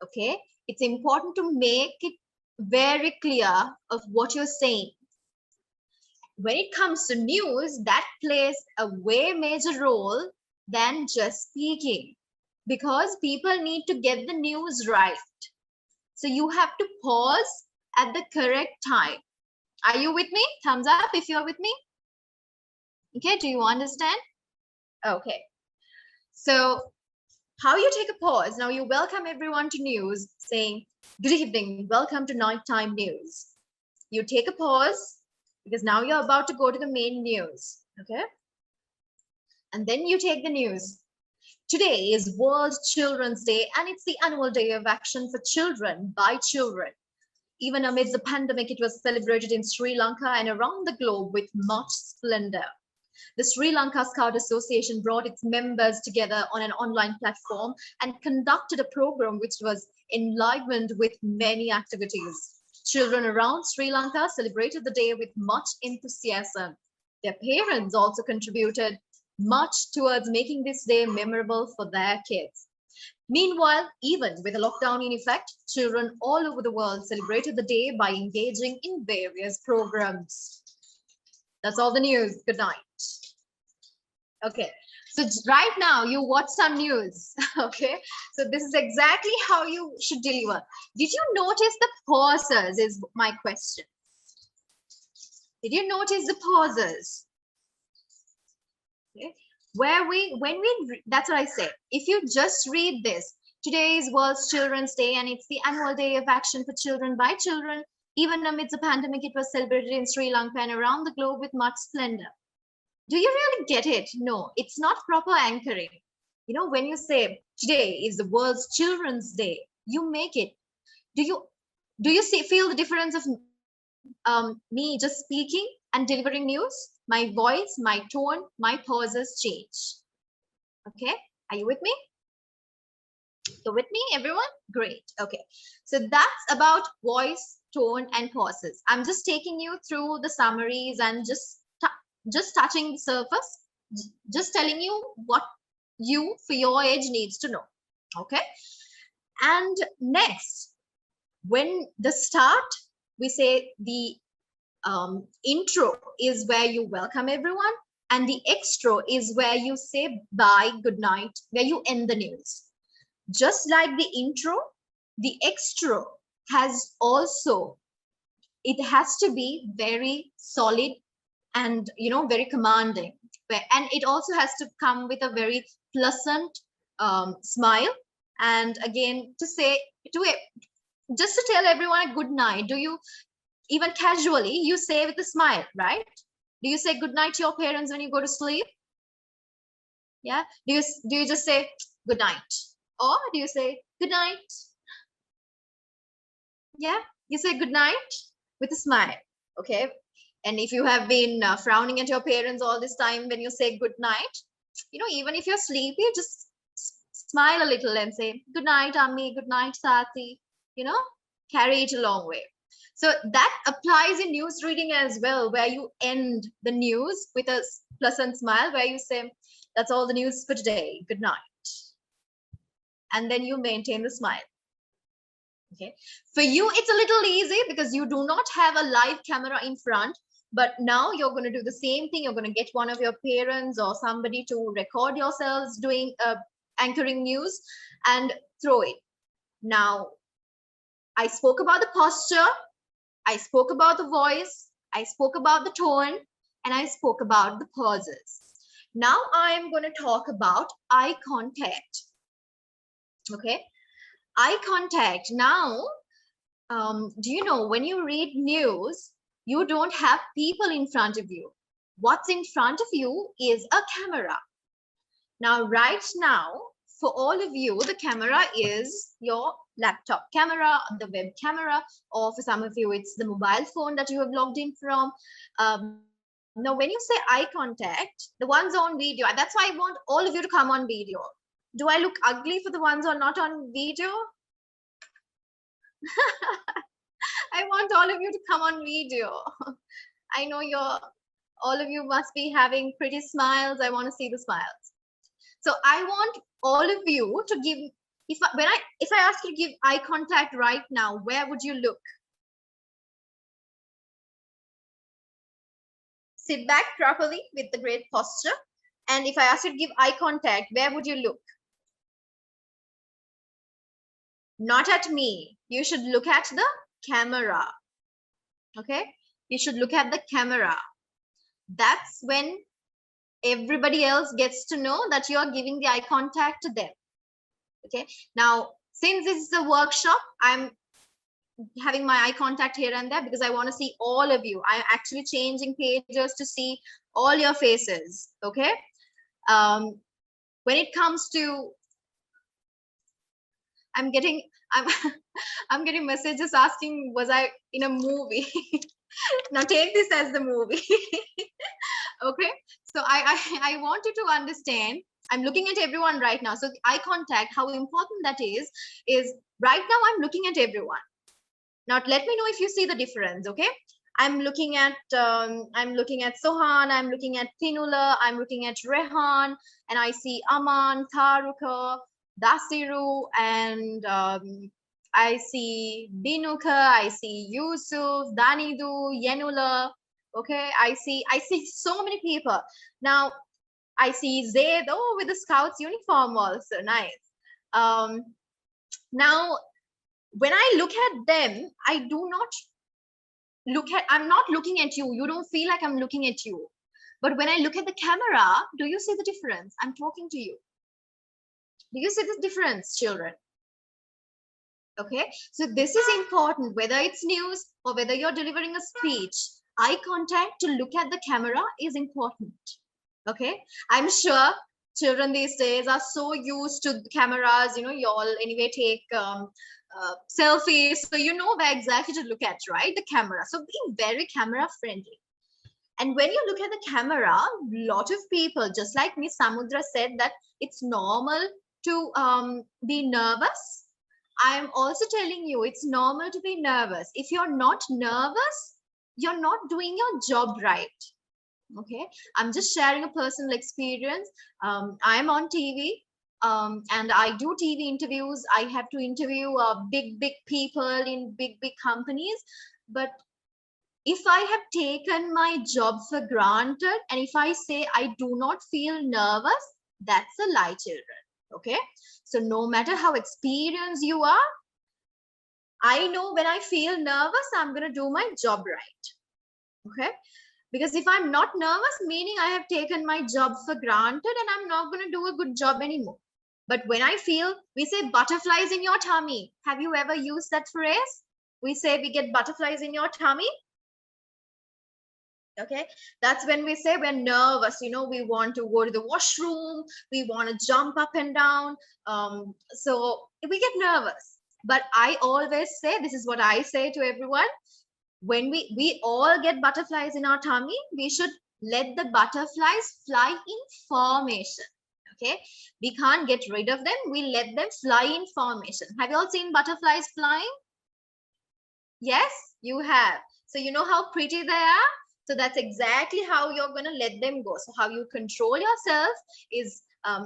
Okay, it's important to make it very clear of what you're saying. When it comes to news, that plays a way major role than just speaking, because people need to get the news right. So you have to pause at the correct time. Are you with me? Thumbs up if you're with me. Okay, do you understand? Okay. So how you take a pause. Now you welcome everyone to news, saying, good evening, welcome to nighttime news. You take a pause because now you're about to go to the main news. Okay. And then you take the news. Today is World Children's Day, and it's the annual day of action for children by children. Even amidst the pandemic, it was celebrated in Sri Lanka and around the globe with much splendor. The Sri Lanka Scout Association brought its members together on an online platform and conducted a program which was enlivened with many activities. Children around Sri Lanka celebrated the day with much enthusiasm. Their parents also contributed much towards making this day memorable for their kids. Meanwhile, even with a lockdown in effect, children all over the world celebrated the day by engaging in various programs. That's all the news. Good night. Okay, so right now you watch some news. Okay, so this is exactly how you should deliver. Did you notice the pauses is my question. Did you notice the pauses? Okay. That's what I say. If you just read this, today is World Children's Day and it's the annual day of action for children by children. Even amidst the pandemic, it was celebrated in Sri Lanka and around the globe with much splendor. Do you really get it? No, it's not proper anchoring. You know, when you say today is the World's Children's Day, you make it. Do you feel the difference of me just speaking and delivering news? My voice, my tone, my pauses change. Okay, are you with me? So with me, everyone? Great. Okay, so that's about voice, tone, and pauses. I'm just taking you through the summaries and just touching the surface, just telling you what you for your age needs to know. Okay, and next, when the start, we say the intro is where you welcome everyone, and the extra is where you say bye, good night, where you end the news. Just like the intro, the extra has also, it has to be very solid and, you know, very commanding, and it also has to come with a very pleasant smile. And again, just to tell everyone a good night, do you even casually you say with a smile, right? Do you say good night to your parents when you go to sleep? Yeah, do you just say good night, or do you say good night? Yeah, you say good night with a smile. Okay, and if you have been frowning at your parents all this time when you say good night, you know, even if you're sleepy, just smile a little and say good night, Ammi, good night, Sati. You know, carry it a long way. So that applies in news reading as well, where you end the news with a pleasant smile, where you say, that's all the news for today, good night. And then you maintain the smile. Okay. For you, it's a little easy because you do not have a live camera in front. But now you're going to do the same thing. You're going to get one of your parents or somebody to record yourselves doing anchoring news and throw it. Now, I spoke about the posture, I spoke about the voice, I spoke about the tone, and I spoke about the pauses. Now I'm going to talk about eye contact. Okay, eye contact. Now, do you know when you read news, you don't have people in front of you. What's in front of you is a camera. Now, right now, for all of you, the camera is your laptop camera, the web camera, or for some of you, it's the mobile phone that you have logged in from. Now, when you say eye contact, the ones on video, that's why I want all of you to come on video. Do I look ugly for the ones who are not on video? I want all of you to come on video. I know all of you must be having pretty smiles. I want to see the smiles. So I want all of you to give, if I ask you to give eye contact right now, where would you look? Sit back properly with the great posture. And if I ask you to give eye contact, where would you look? Not at me. You should look at the camera. Okay? You should look at the camera. That's when everybody else gets to know that you are giving the eye contact to them. Okay? Now, since this is a workshop, I'm having my eye contact here and there because I want to see all of you. I'm actually changing pages to see all your faces. Okay? When it comes to, I'm getting messages asking, was I in a movie? Now take this as the movie. Okay, so I want you to understand, I'm looking at everyone right now. So eye contact, how important that is right now I'm looking at everyone. Now let me know if you see the difference. Okay, I'm looking at Sohan, I'm looking at Tinula, I'm looking at Rehan, and I see Aman, Taruka, Dasiru, and I see Binuka, I see Yusuf, Danidu, Yenula. Okay, I see so many people. Now I see Zaid, with the Scouts uniform also, nice. Now when I look at them, I'm not looking at you. You don't feel like I'm looking at you. But when I look at the camera, do you see the difference? I'm talking to you. Do you see the difference, children? Okay, so this is important, whether it's news or whether you're delivering a speech. Eye contact to look at the camera is important. Okay, I'm sure children these days are so used to the cameras, you all anyway take selfies, so you know where exactly to look at, right? The camera. So being very camera friendly. And when you look at the camera, a lot of people, just like Miss Samudra said, that it's normal to be nervous. I'm also telling you, it's normal to be nervous. If you're not nervous, you're not doing your job right. Okay, I'm just sharing a personal experience. I'm on TV and I do TV interviews. I have to interview big people in big companies. But if I have taken my job for granted and if I say I do not feel nervous, that's a lie, children. Okay, so no matter how experienced you are, I know when I feel nervous, I'm going to do my job right. Okay, because if I'm not nervous, meaning I have taken my job for granted and I'm not going to do a good job anymore. But when I feel, we say butterflies in your tummy. Have you ever used that phrase? We say we get butterflies in your tummy. Okay, that's when we say we're nervous, we want to go to the washroom, we want to jump up and down. So we get nervous. But I always say, this is what I say to everyone, when we all get butterflies in our tummy, we should let the butterflies fly in formation. Okay, we can't get rid of them, we let them fly in formation. Have you all seen butterflies flying? Yes, you have. So you know how pretty they are? So that's exactly how you're going to let them go. So how you control yourself is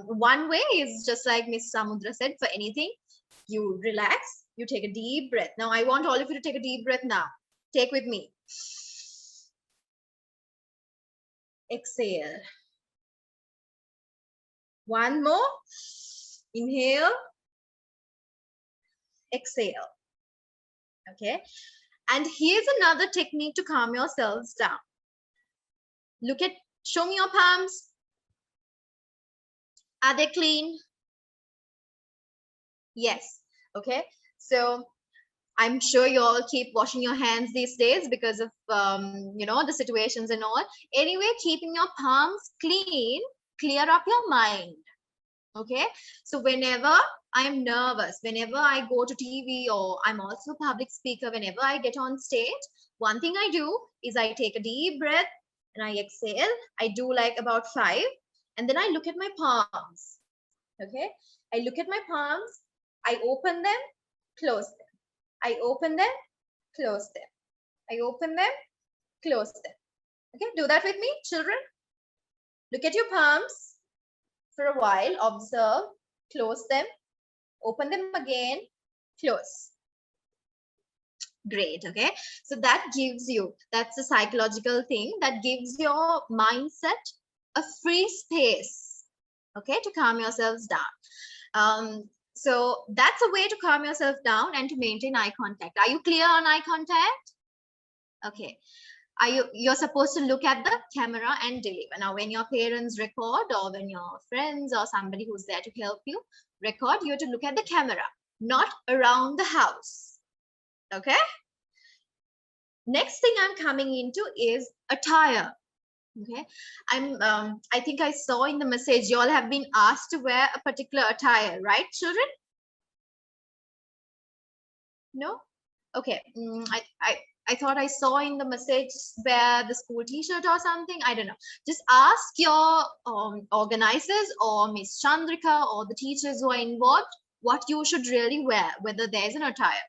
one way is just like Miss Samudra said, for anything, you relax, you take a deep breath. Now I want all of you to take a deep breath now. Take with me. Exhale. One more. Inhale. Exhale. Okay. And here's another technique to calm yourselves down. Show me your palms. Are they clean? Yes. Okay. So I'm sure you all keep washing your hands these days because of, the situations and all. Anyway, keeping your palms clean, clear up your mind. Okay. So whenever I'm nervous, whenever I go to TV, or I'm also a public speaker, whenever I get on stage, one thing I do is I take a deep breath and I exhale. I do like about 5, and then I look at my palms. Okay. I look at my palms, I open them, close them. I open them, close them. I open them, close them. Okay, do that with me, children. Look at your palms for a while, observe, close them, open them again, close. Great, okay. So that gives you, that's a psychological thing that gives your mindset a free space, okay, to calm yourselves down. So that's a way to calm yourself down and to maintain eye contact. Are you clear on eye contact? Okay. You're supposed to look at the camera and deliver. Now, when your parents record, or when your friends or somebody who's there to help you record, you have to look at the camera, not around the house. Okay. Next thing I'm coming into is attire. Okay. I think I saw in the message you all have been asked to wear a particular attire, right, children? No? Okay. I thought I saw in the message wear the school t-shirt or something. I don't know. Just ask your organizers or Miss Chandrika or the teachers who are involved what you should really wear, whether there's an attire.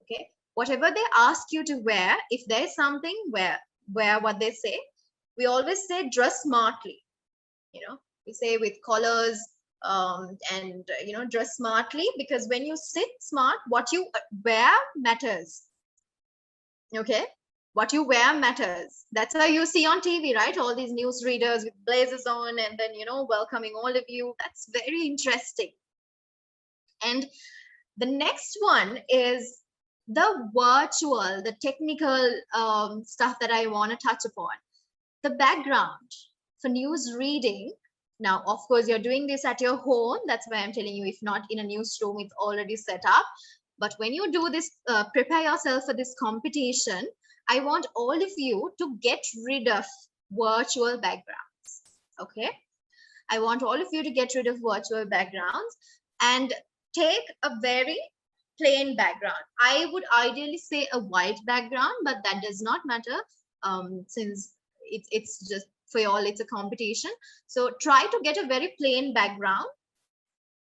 Okay. Whatever they ask you to wear, if there's something, wear what they say. We always say dress smartly. We say with collars and dress smartly, because when you sit smart, what you wear matters. Okay, what you wear matters. That's how you see on TV, right? All these news readers with blazers on, and then welcoming all of you. That's very interesting. And the next one is the virtual, the technical stuff that I want to touch upon. The background for news reading. Now, of course, you're doing this at your home. That's why I'm telling you, if not in a newsroom, it's already set up. But when you do this, prepare yourself for this competition, I want all of you to get rid of virtual backgrounds. Okay. I want all of you to get rid of virtual backgrounds and take a very plain background. I would ideally say a white background, but that does not matter since it's just for you all, it's a competition. So try to get a very plain background.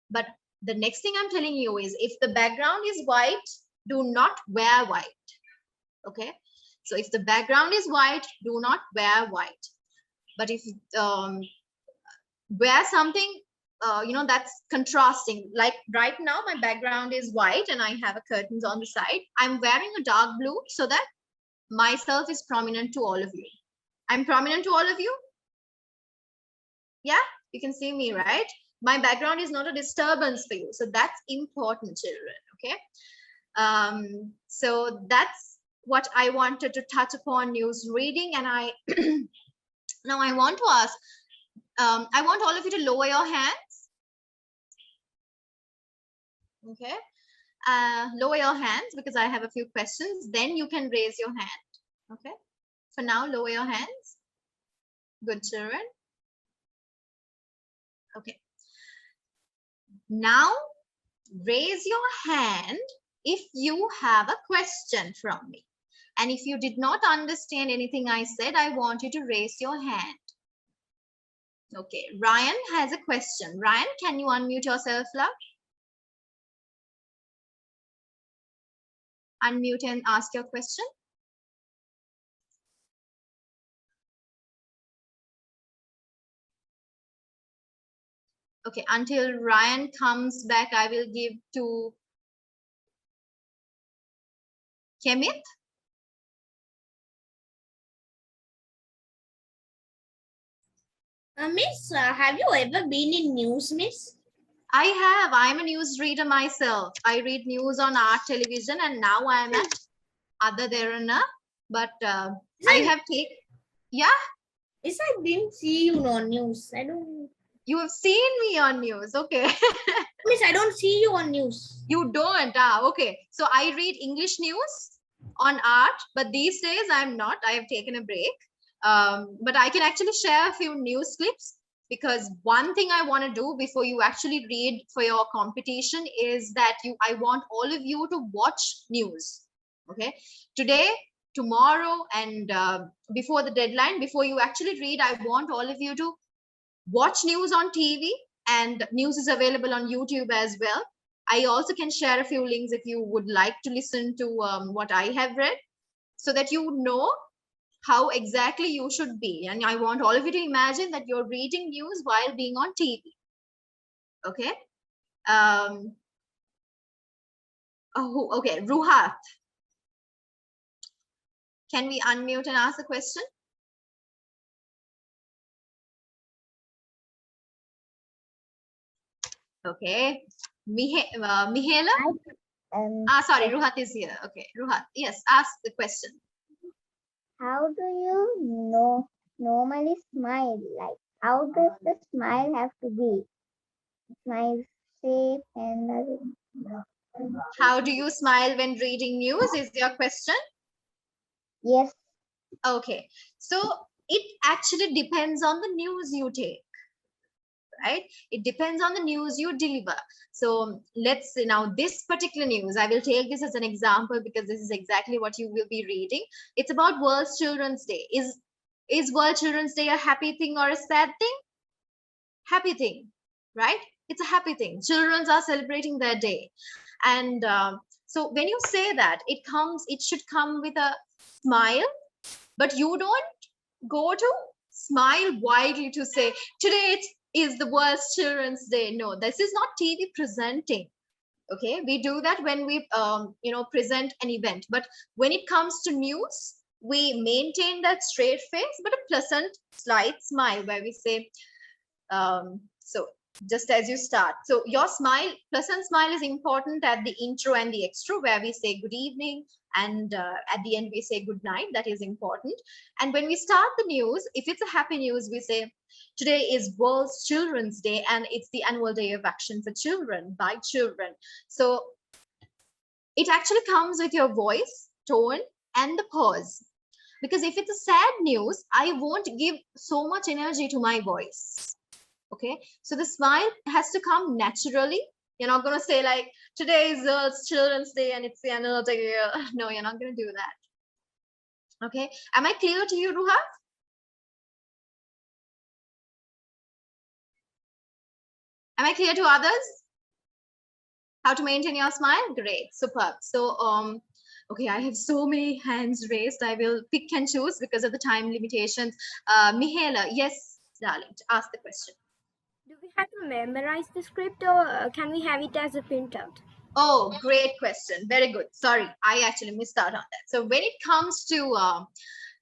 But the next thing I'm telling you is, if the background is white, do not wear white. Okay. So if the background is white, do not wear white. But if wear something, that's contrasting. Like right now, my background is white and I have a curtains on the side. I'm wearing a dark blue so that myself is prominent to all of you. I'm prominent to all of you. Yeah, you can see me, right? My background is not a disturbance for you. So that's important, children. Okay. So that's what I wanted to touch upon, news reading. And now I want to ask, I want all of you to lower your hands. Okay. Lower your hands because I have a few questions. Then you can raise your hand. Okay. For now, lower your hands. Good, children. Okay. Now, raise your hand if you have a question from me. And if you did not understand anything I said, I want you to raise your hand. Okay, Ryan has a question. Ryan, can you unmute yourself, love? Unmute and ask your question. Okay, until Ryan comes back, I will give to Kemith. Miss, have you ever been in news, Miss? I have. I'm a news reader myself. I read news on art television, and now I'm at Other Derana. But I have taken. Yeah. Miss, I didn't see you on news. I don't. You have seen me on news. Okay. Miss, I don't see you on news. You don't. Okay. So I read English news on art, but these days I'm not. I have taken a break. But I can actually share a few news clips, because one thing I want to do before you actually read for your competition is that I want all of you to watch news. Okay. Today, tomorrow, and before the deadline, before you actually read, I want all of you to watch news on TV, and news is available on YouTube as well. I also can share a few links if you would like to listen to what I have read, so that you know how exactly you should be. And I want all of you to imagine that you're reading news while being on TV. Okay. Okay, Ruhat. Can we unmute and ask a question? Okay. Mihaela? Sorry, Ruhat is here. Okay, Ruhat. Yes, ask the question. How do you normally smile? Like, how does the smile have to be? Smile safe and How do you smile when reading news is your question? yes. Okay, so it actually depends on the news you take, right? It depends on the news you deliver. So let's say now this particular news, I will take this as an example because this is exactly what you will be reading. It's about World Children's Day. Is World Children's Day a happy thing or a sad thing? Happy thing, right? It's a happy thing. Children are celebrating their day. And so when you say that, it should come with a smile, but you don't go to smile widely to say, today is the World Children's Day. No, this is not TV presenting. Okay, we do that when we present an event, but when it comes to news, we maintain that straight face but a pleasant slight smile where we say, so just as you start, so your pleasant smile is important at the intro and the extra, where we say good evening, and at the end we say good night. That is important. And when we start the news, if it's a happy news, we say, today is World Children's Day and it's the annual day of action for children by children. So it actually comes with your voice, tone, and the pause. Because if it's a sad news, I won't give so much energy to my voice. Okay, so the smile has to come naturally. You're not going to say like, today is World Children's Day and it's the annual day. No, you're not going to do that. Okay, am I clear to you, Ruha? Am I clear to others? How to maintain your smile? Great, superb. So, okay, I have so many hands raised. I will pick and choose because of the time limitations. Mihaela, yes, darling, ask the question. Do we have to memorize the script, or can we have it as a printout? Oh, great question. Very good. Sorry, I actually missed out on that. So when it comes to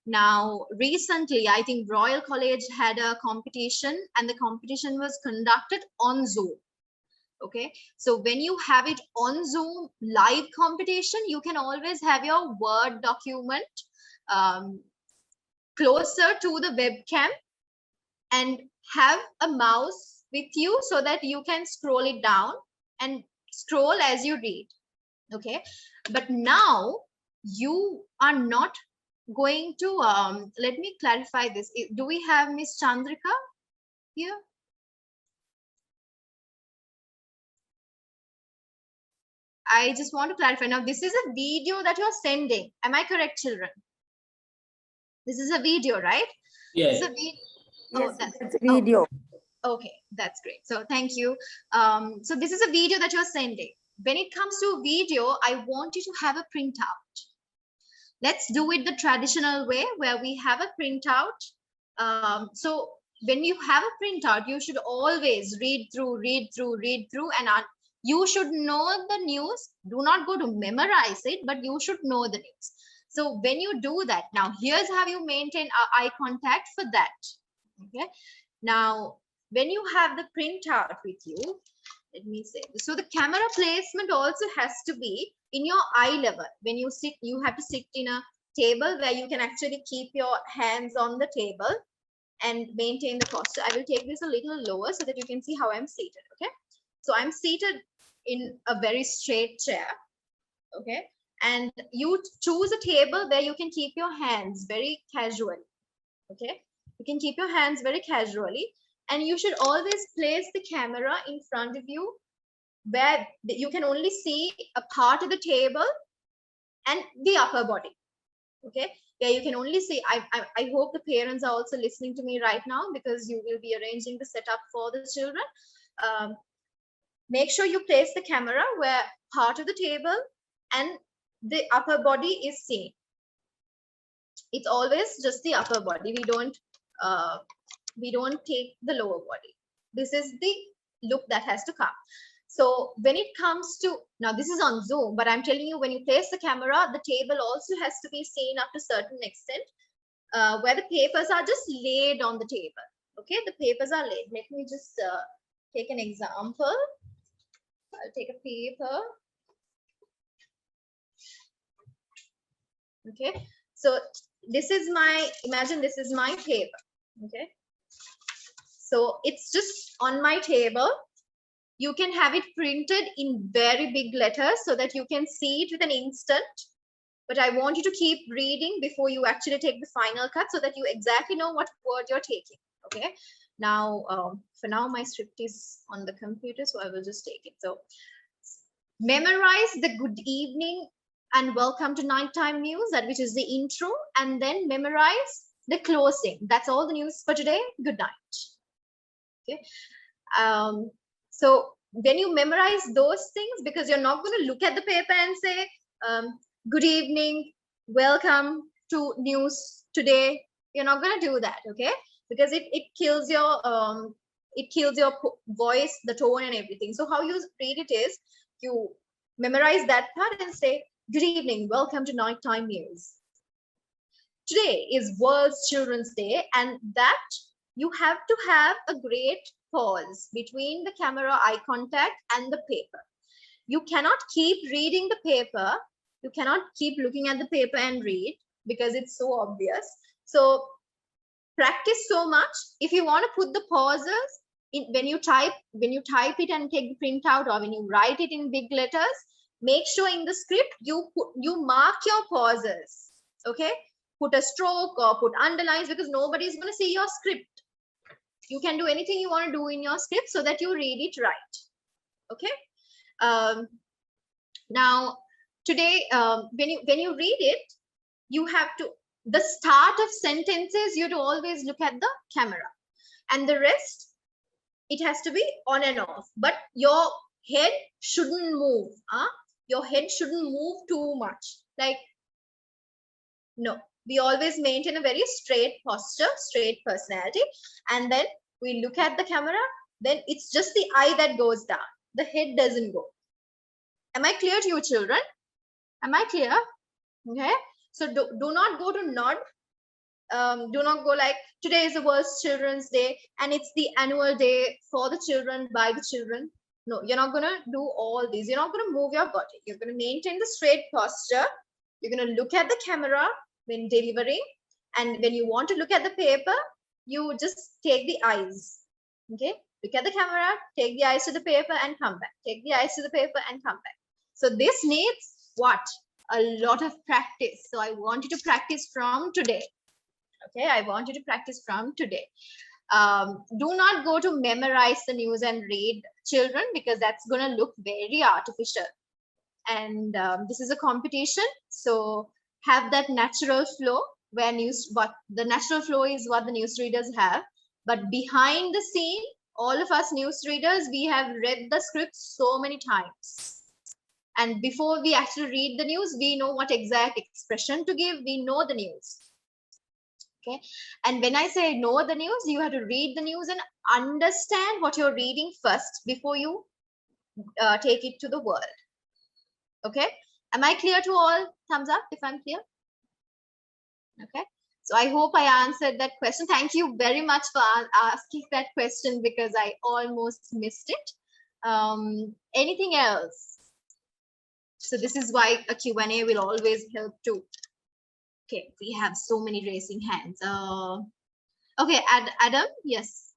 now, recently, I think Royal College had a competition and the competition was conducted on Zoom. Okay, so when you have it on Zoom live competition, you can always have your Word document closer to the webcam and have a mouse with you so that you can scroll it down and scroll as you read. Okay, but now you are not going to let me clarify this. Do we have Miss Chandrika here? I just want to clarify. Now, this is a video that you're sending. Am I correct, children? This is a video, right? Yes. Oh, Yes, that's a video. Oh, okay, that's great. So thank you. So this is a video that you're sending. When it comes to video, I want you to have a printout. Let's do it the traditional way where we have a printout. So when you have a printout, you should always read through, and you should know the news. Do not go to memorize it, but you should know the news. So when you do that, now here's how you maintain eye contact for that. Okay. Now, when you have the printout with you, let me say, so the camera placement also has to be in your eye level. When you sit, you have to sit in a table where you can actually keep your hands on the table and maintain the posture. I will take this a little lower so that you can see how I'm seated, okay? So I'm seated in a very straight chair, okay? And you choose a table where you can keep your hands very casually, okay? You can keep your hands very casually, and you should always place the camera in front of you where you can only see a part of the table and the upper body, okay? Yeah, you can only see. I hope the parents are also listening to me right now, because you will be arranging the setup for the children. Make sure you place the camera where part of the table and the upper body is seen. It's always just the upper body. We don't take the lower body. This is the look that has to come. So when it comes to, now this is on Zoom, but I'm telling you, when you place the camera, the table also has to be seen up to a certain extent, where the papers are just laid on the table. Okay, the papers are laid. Let me just take an example. I'll take a paper. Okay, so this is my, imagine this is my paper. Okay, so it's just on my table. You can have it printed in very big letters so that you can see it with an instant. But I want you to keep reading before you actually take the final cut, so that you exactly know what word you're taking. Okay. Now, for now, my script is on the computer, so I will just take it. So memorize the good evening and welcome to nighttime news, that which is the intro, and then memorize the closing. That's all the news for today. Good night. Okay. So when you memorize those things, because you're not going to look at the paper and say, good evening, welcome to news today. You're not going to do that, okay? Because it kills your voice, the tone and everything. So how you read it is, you memorize that part and say, good evening, welcome to nighttime news. Today is World Children's Day, and that you have to have a great pause between the camera eye contact and the paper. You cannot keep reading the paper. You cannot keep looking at the paper and read, because it's so obvious. So practice so much. If you want to put the pauses in, when you type it and take the printout, or when you write it in big letters, make sure in the script you mark your pauses. Okay, put a stroke or put underlines, because nobody's going to see your script. You can do anything you want to do in your script so that you read it right. Okay. Now today, when you read it, you have to, the start of sentences, you have to always look at the camera, and the rest, it has to be on and off. But your head shouldn't move. Your head shouldn't move too much. Like, no. We always maintain a very straight posture, straight personality. And then we look at the camera, then it's just the eye that goes down. The head doesn't go. Am I clear to you, children? Am I clear? Okay. So do not go to nod. Do not go like, today is the World Children's Day and it's the annual day for the children, by the children. No, you're not going to do all these. You're not going to move your body. You're going to maintain the straight posture. You're going to look at the camera when delivering, and when you want to look at the paper, you just take the eyes. Okay, look at the camera, take the eyes to the paper and come back, take the eyes to the paper and come back. So this needs what? A lot of practice. So I want you to practice from today. Okay, I want you to practice from today. Do not go to memorize the news and read, children, because that's going to look very artificial. And this is a competition, so have that natural flow, where the natural flow is what the newsreaders have. But behind the scene, all of us newsreaders, we have read the script so many times. And before we actually read the news, we know what exact expression to give. We know the news. Okay. And when I say know the news, you have to read the news and understand what you're reading first before you take it to the world. Okay. Am I clear to all? Thumbs up if I'm clear. Okay. So I hope I answered that question. Thank you very much for asking that question because I almost missed it. Anything else? So this is why a Q&A will always help too. Okay, we have so many raising hands. Okay, Adam, yes.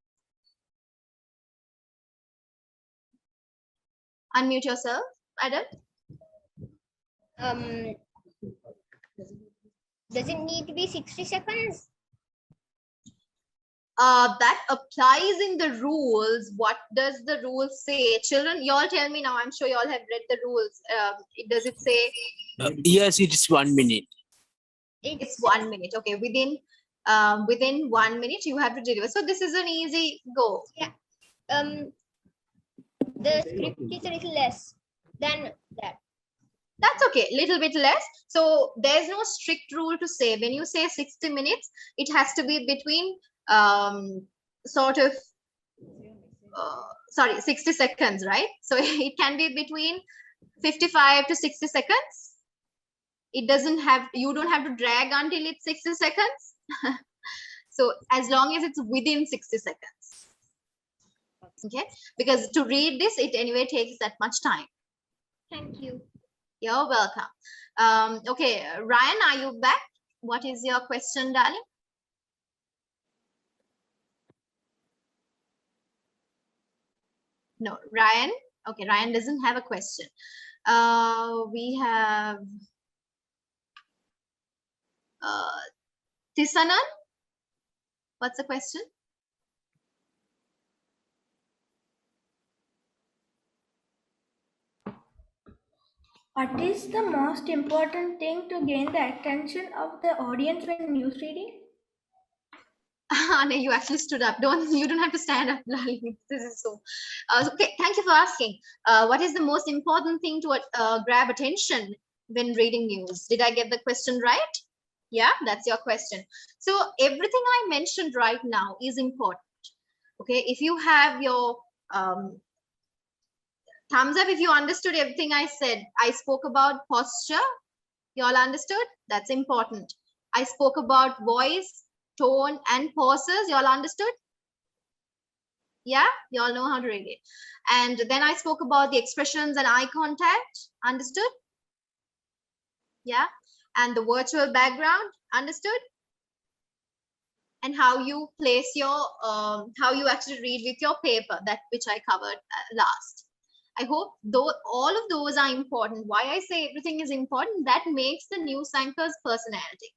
Unmute yourself, Adam. Does it need to be 60 seconds? That applies in the rules. What does the rule say? Children, you all tell me now. I'm sure you all have read the rules. Does it say? Yes, it is 1 minute. It's 1 minute. Okay, within 1 minute you have to deliver. So this is an easy go. Yeah. The script is a little less than that. That's okay, little bit less. So there's no strict rule to say. When you say 60 minutes, it has to be between sort of 60 seconds, right? So it can be between 55 to 60 seconds. It doesn't have, you don't have to drag until it's 60 seconds. So as long as it's within 60 seconds. Okay, because to read this, it anyway takes that much time. Thank you. You're welcome. Okay, Ryan, are you back? What is your question, darling? No, Ryan. Okay, Ryan doesn't have a question. We have Tisanan. What's the question? What is the most important thing to gain the attention of the audience when news reading? No, you actually stood up. You don't have to stand up, darling. This is so. Okay, thank you for asking. What is the most important thing to grab attention when reading news? Did I get the question right? Yeah, that's your question. So everything I mentioned right now is important. Okay, if you have your thumbs up if you understood everything I said. I spoke about posture. You all understood? That's important. I spoke about voice, tone, and pauses. You all understood? Yeah, you all know how to read it. And then I spoke about the expressions and eye contact. Understood? Yeah. And the virtual background. Understood? And how you place your, how you actually read with your paper, that which I covered last. I hope though all of those are important. Why I say everything is important, that makes the news anchor's personality.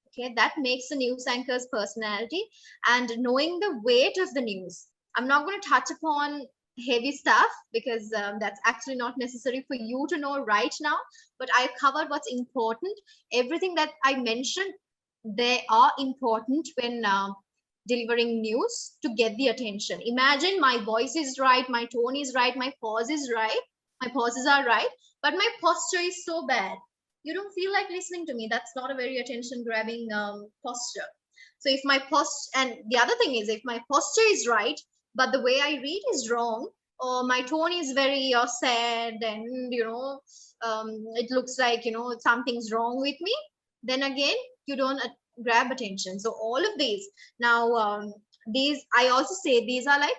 Okay, that makes the news anchor's personality and knowing the weight of the news. I'm not going to touch upon heavy stuff because that's actually not necessary for you to know right now, but I covered what's important. Everything that I mentioned, they are important when delivering news to get the attention. Imagine my voice is right, my tone is right, my pause is right, my pauses are right, but my posture is so bad. You don't feel like listening to me. That's not a very attention grabbing posture. So if my posture, and the other thing is if my posture is right, but the way I read is wrong, or my tone is very sad and, you know, it looks like, you know, something's wrong with me, then again, you don't grab attention. So all of these now, these I also say these are like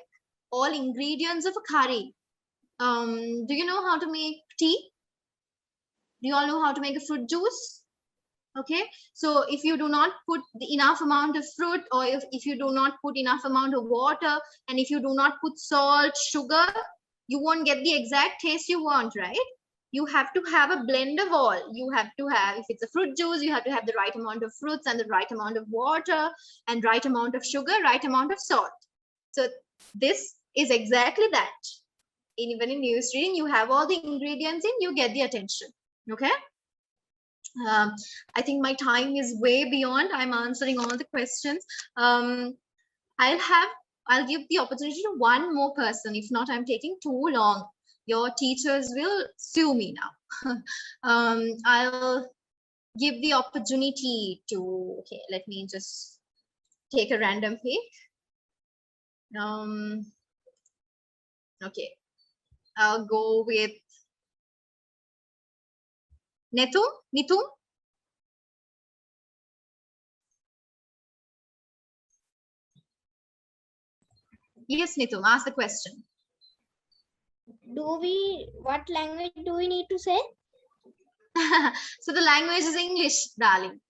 all ingredients of a curry. Do you know how to make tea? Do you all know how to make a fruit juice? Okay, so if you do not put enough amount of fruit, or if you do not put enough amount of water, and if you do not put salt, sugar, you won't get the exact taste you want, right? You have to have a blend of all. You have to have, if it's a fruit juice, you have to have the right amount of fruits and the right amount of water and right amount of sugar, right amount of salt. So this is exactly that. Even in news reading, you have all the ingredients in, you get the attention. Okay. I think my time is way beyond. I'm answering all the questions. I'll give the opportunity to one more person. If not, I'm taking too long. Your teachers will sue me now. I'll give the opportunity to, okay, let me just take a random pick. Okay, I'll go with Nitum. Yes, Nitum, ask the question. What language do we need to say? So the language is English, darling.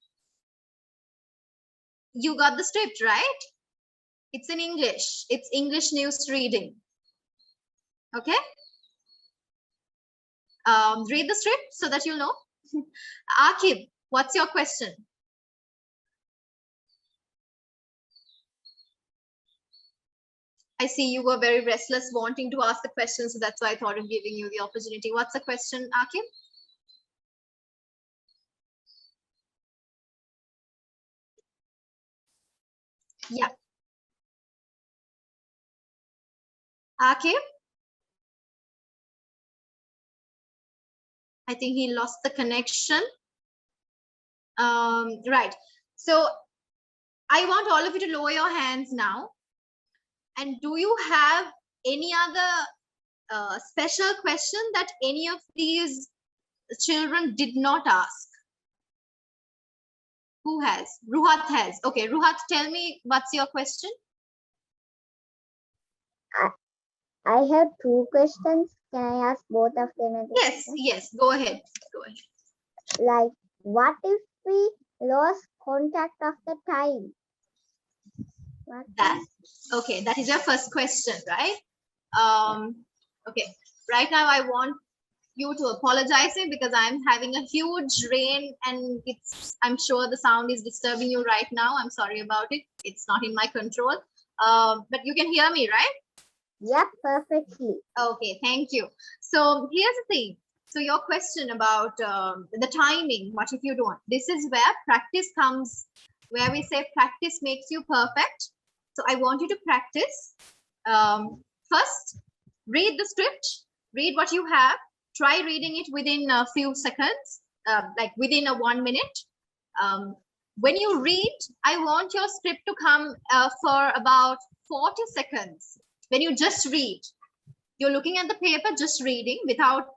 You got the script, right? It's in English. It's English news reading. Okay? Read the script so that you'll know. Akib, what's your question? I see you were very restless wanting to ask the question, so that's why I thought of giving you the opportunity. What's the question, Akib? Yeah. Akib? I think he lost the connection. Right. So I want all of you to lower your hands now. And do you have any other special question that any of these children did not ask? Who has? Ruhat has. Okay, Ruhat, tell me what's your question? I have 2 questions. Can I ask both of them at the Yes, same time? yes, go ahead. Go ahead. Like, what if we lost contact of the time? What That. Okay, that is your first question, right? Okay, right now I want you to apologize me because I'm having a huge rain and I'm sure the sound is disturbing you right now. I'm sorry about it. It's not in my control. But you can hear me, right? Yep, perfectly. Okay, thank you. So here's the thing. So your question about the timing, what if you don't? This is where practice comes, where we say practice makes you perfect. So I want you to practice. First, read the script, read what you have, try reading it within a few seconds, like within a 1 minute. When you read, I want your script to come for about 40 seconds. When you just read, you're looking at the paper, just reading without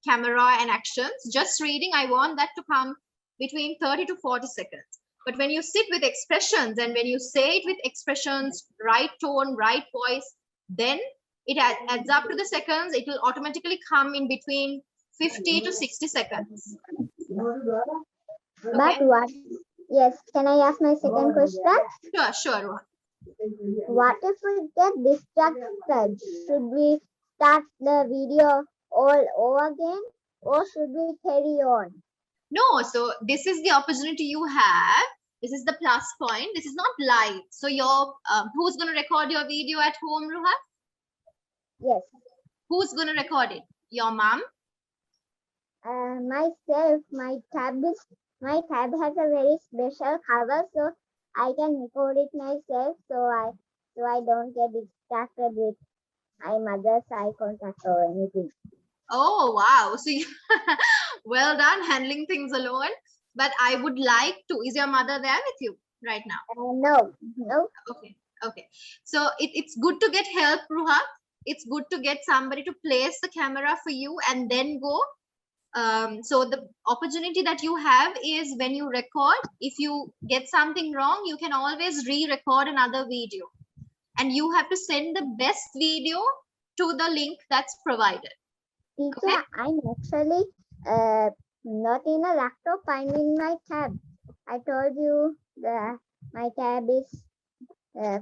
camera and actions, just reading. I want that to come between 30 to 40 seconds. But when you sit with expressions and when you say it with expressions, right tone, right voice, then it adds up to the seconds. It will automatically come in between 50 to 60 seconds. But what? Yes, can I ask my second question? Sure, sure. What if we get distracted? Should we start the video all over again or should we carry on? No, so this is the opportunity you have. This is the plus point. This is not live. So your who's going to record your video at home, Ruhat? Yes. Who's going to record it? Your mom? Myself. My tab has a very special cover, so I can record it myself. So I don't get distracted with my mother's eye contact or anything. Oh wow! So you well done handling things alone. But I would like to. Is your mother there with you right now? No. Okay. So it's good to get help, Ruhat. It's good to get somebody to place the camera for you and then go. So the opportunity that you have is when you record, if you get something wrong, you can always re-record another video. And you have to send the best video to the link that's provided. Teacher, Okay. I'm actually not in a laptop. I'm in my tab. I told you my tab is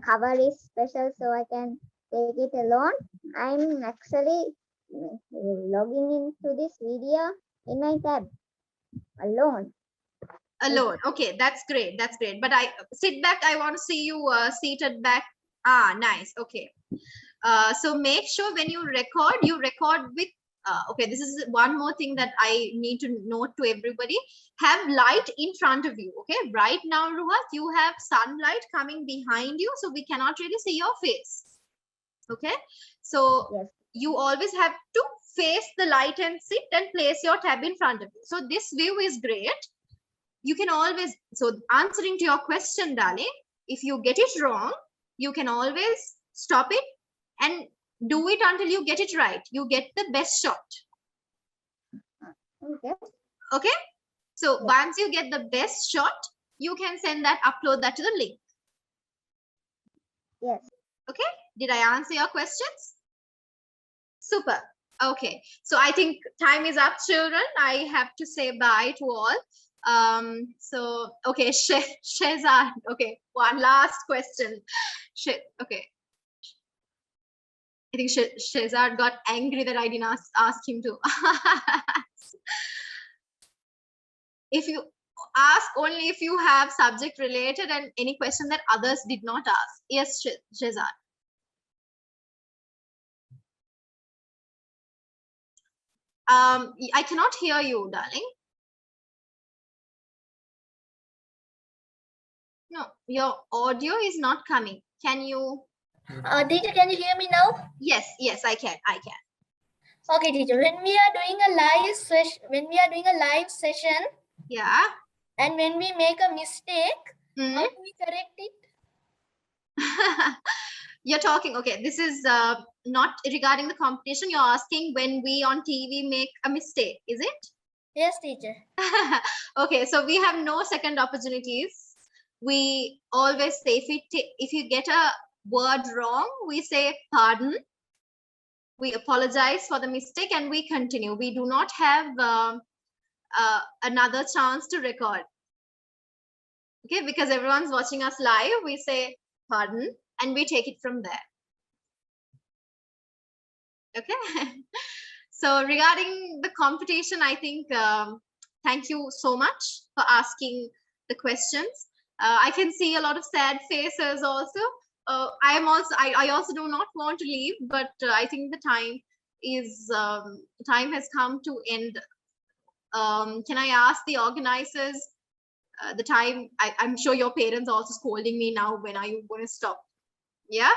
cover is special, so I can take it alone. I'm actually logging into this video in my tab alone. Alone. Okay, that's great. That's great. But I sit back. I want to see you seated back. Ah, nice. Okay. So make sure when you record with. Okay, this is one more thing that I need to note to everybody. Have light in front of you. Okay, right now, Ruhat, you have sunlight coming behind you, so we cannot really see your face. Okay, so Yes. you always have to face the light and sit and place your tab in front of you. So this view is great. You can always, so answering to your question, darling, if you get it wrong, you can always stop it and do it until you get it right. You get the best shot. Okay. Okay. So Yes. once you get the best shot, you can upload that to the link. Yes. Okay. Did I answer your questions? Super. Okay. So I think time is up, children. I have to say bye to all. So, okay, Shehzad. Okay, one last question. Okay. I think Shehzad got angry that I didn't ask him to. If you ask only if you have subject related and any question that others did not ask. Yes, Shehzad. I cannot hear you, darling. No, your audio is not coming. Can you? Teacher, can you hear me now? Yes, I can. Okay, teacher. When we are doing a live session, Yeah. and when we make a mistake, how do we correct it? You're talking, okay, this is not regarding the competition. You're asking when we on TV make a mistake, is it? Yes, teacher. Okay, so we have no second opportunities. We always say if you get a word wrong, we say pardon. We apologize for the mistake and we continue. We do not have another chance to record. Okay, because everyone's watching us live, we say pardon and we take it from there. Okay. So regarding the competition, I think thank you so much for asking the questions. I can see a lot of sad faces also. I also do not want to leave, but I think the time has come to end. Can I ask the organizers the time? I'm sure your parents are also scolding me now. When are you going to stop? Yeah.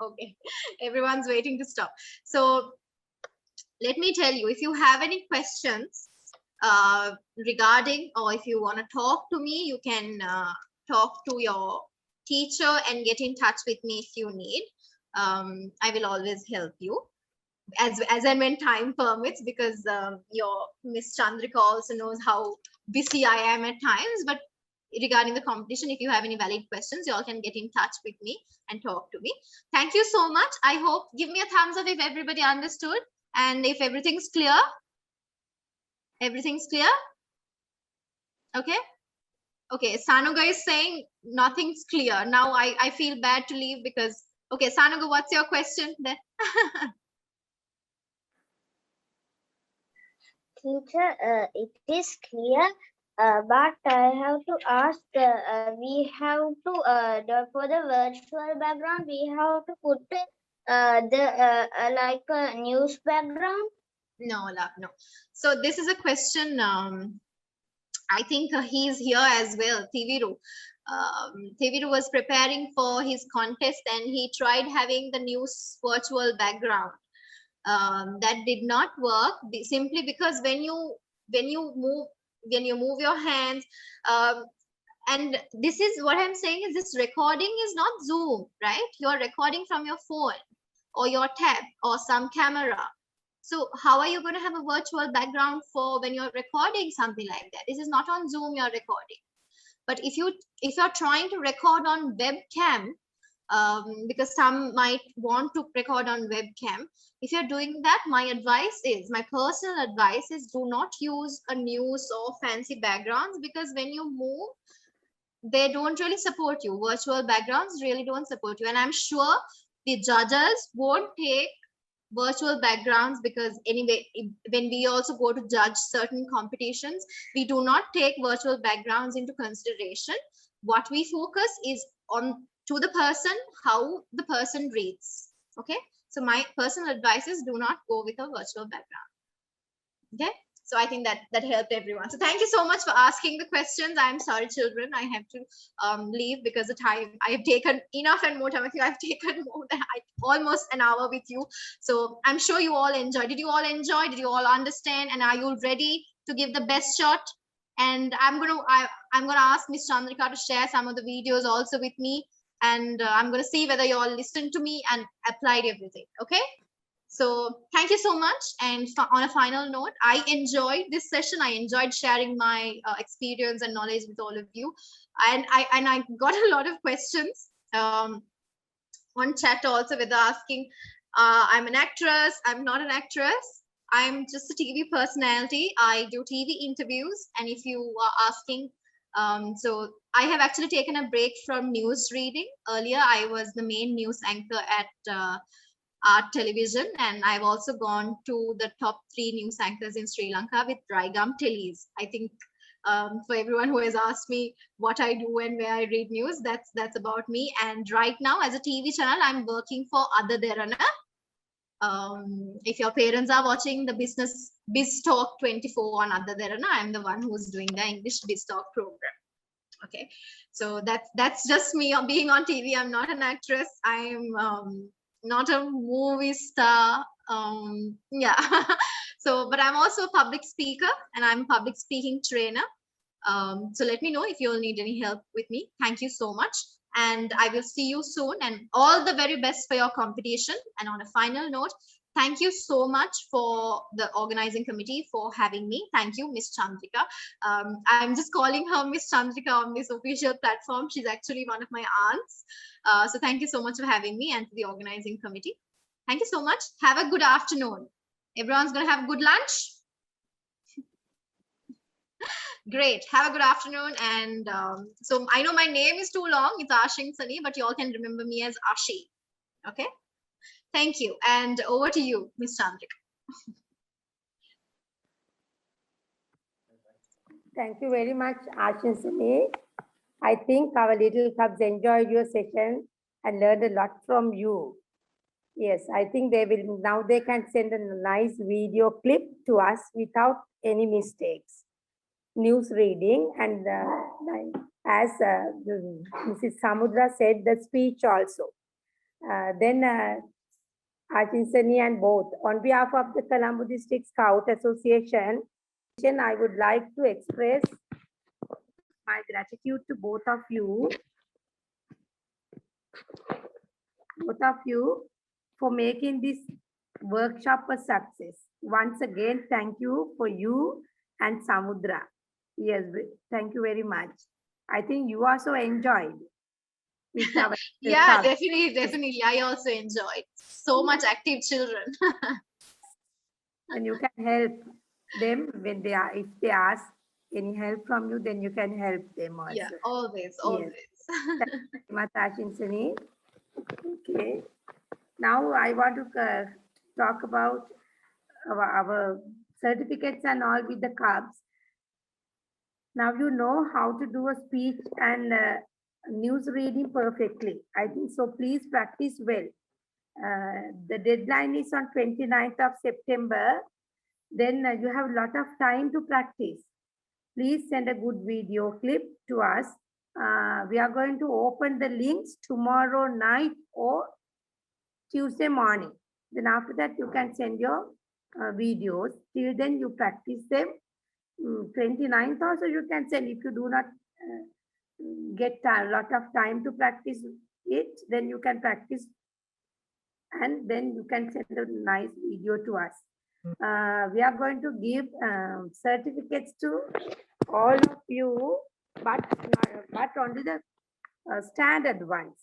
Okay, everyone's waiting to stop. So let me tell you, if you have any questions regarding, or if you want to talk to me, you can talk to your teacher and get in touch with me if you need. I will always help you as and when time permits, because your Miss Chandrika also knows how busy I am at times. But regarding the competition, if you have any valid questions, you all can get in touch with me and talk to me. Thank you so much. I hope, give me a thumbs up if everybody understood and if everything's clear. Everything's clear? Okay. Okay, Sanuga is saying nothing's clear. Now I feel bad to leave because, okay, Sanuga, what's your question then? Teacher, it is clear, but I have to ask, we have to, for the virtual background, we have to put like a news background. No, love, no. So this is a question, I think he's here as well, Tiviru. Tiviru was preparing for his contest and he tried having the news virtual background. That did not work simply because when you move your hands, and this is what I'm saying is this recording is not Zoom, right? You're recording from your phone or your tab or some camera. So how are you going to have a virtual background for when you're recording something like that? This is not on Zoom you're recording. But if you're trying to record on webcam, because some might want to record on webcam, if you're doing that, my personal advice is do not use a news or fancy backgrounds, because when you move, they don't really support you. Virtual backgrounds really don't support you. And I'm sure the judges won't take virtual backgrounds, because anyway, when we also go to judge certain competitions, we do not take virtual backgrounds into consideration. What we focus is on to the person, how the person reads. Okay, so my personal advice is do not go with a virtual background. Okay, so I think that helped everyone. So thank you so much for asking the questions. I'm sorry, children, I have to leave because the time I have taken enough and more time with you. I've taken more than almost an hour with you. So I'm sure you all enjoyed. Did you all enjoy? Did you all understand? And are you ready to give the best shot? And I'm gonna ask Miss Chandrika to share some of the videos also with me. And I'm going to see whether you all listened to me and applied everything. Okay. So thank you so much. And on a final note, I enjoyed this session. I enjoyed sharing my experience and knowledge with all of you. And I got a lot of questions. one chat also where they're asking, I'm an actress, I'm not an actress. I'm just a TV personality. I do TV interviews. And if you are asking, so I have actually taken a break from news reading. Earlier, I was the main news anchor at Art Television, and I've also gone to the top 3 news anchors in Sri Lanka with Drygum Tellies. I think for everyone who has asked me what I do and where I read news, that's about me. And right now, as a TV channel, I'm working for Attire. If your parents are watching the Biz Talk 24 on Attire, I'm the one who's doing the English Biz Talk program. Okay, so that's just me being on TV. I'm not an actress. I'm not a movie star. Yeah. So, but I'm also a public speaker and I'm a public speaking trainer. So let me know if you'll need any help with me. Thank you so much. And I will see you soon, and all the very best for your competition. And on a final note, thank you so much for the organizing committee for having me. Thank you, Miss Chandrika. I'm just calling her Miss Chandrika on this official platform. She's actually one of my aunts. So thank you so much for having me, and to the organizing committee. Thank you so much. Have a good afternoon. Everyone's going to have a good lunch. Great. Have a good afternoon. And so I know my name is too long. It's Ashing Sani, but you all can remember me as Ashi. Okay. Thank you. And over to you, Ms. Chandrika. Thank you very much, Ashing Sani. I think our little cubs enjoyed your session and learned a lot from you. Yes, I think they will, now they can send a nice video clip to us without any mistakes. News reading, and as Mrs. Samudra said, the speech also. Then Ashing Sani and both, on behalf of the Colombo District Scout Association, I would like to express my gratitude to both of you for making this workshop a success. Once again, thank you for you and Samudra. Yes, thank you very much. I think you also enjoyed. With our Yeah, definitely. I also enjoyed. So much active children. And you can help them when they are, if they ask any help from you, then you can help them also. Yeah, always. Thank you very much, Ashing Sani. Okay. Now I want to talk about our certificates and all with the cubs. Now you know how to do a speech and news reading perfectly. I think so. Please practice well. The deadline is on 29th of September. Then you have a lot of time to practice. Please send a good video clip to us. We are going to open the links tomorrow night or Tuesday morning. Then after that, you can send your videos. Till then, you practice them. 29th also you can send. If you do not get a lot of time to practice it, then you can practice and then you can send a nice video to us. We are going to give certificates to all of you, but only the standard ones.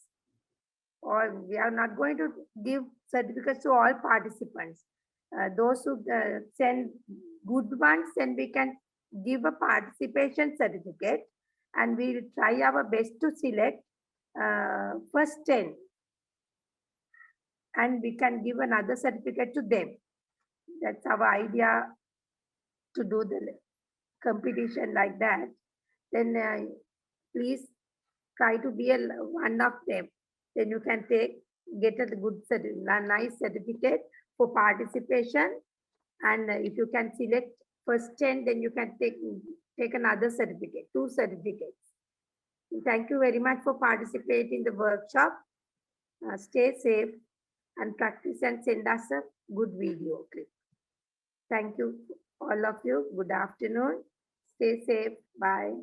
Or we are not going to give certificates to all participants. Those who send good ones, then we can give a participation certificate, and we will try our best to select first 10, and we can give another certificate to them. That's our idea, to do the competition like that. Then please try to be one of them. Then you can get a good nice certificate for participation. And if you can select first 10, then you can take another certificate, 2 certificates. Thank you very much for participating in the workshop. Stay safe and practice and send us a good video clip. Thank you, all of you. Good afternoon. Stay safe. Bye.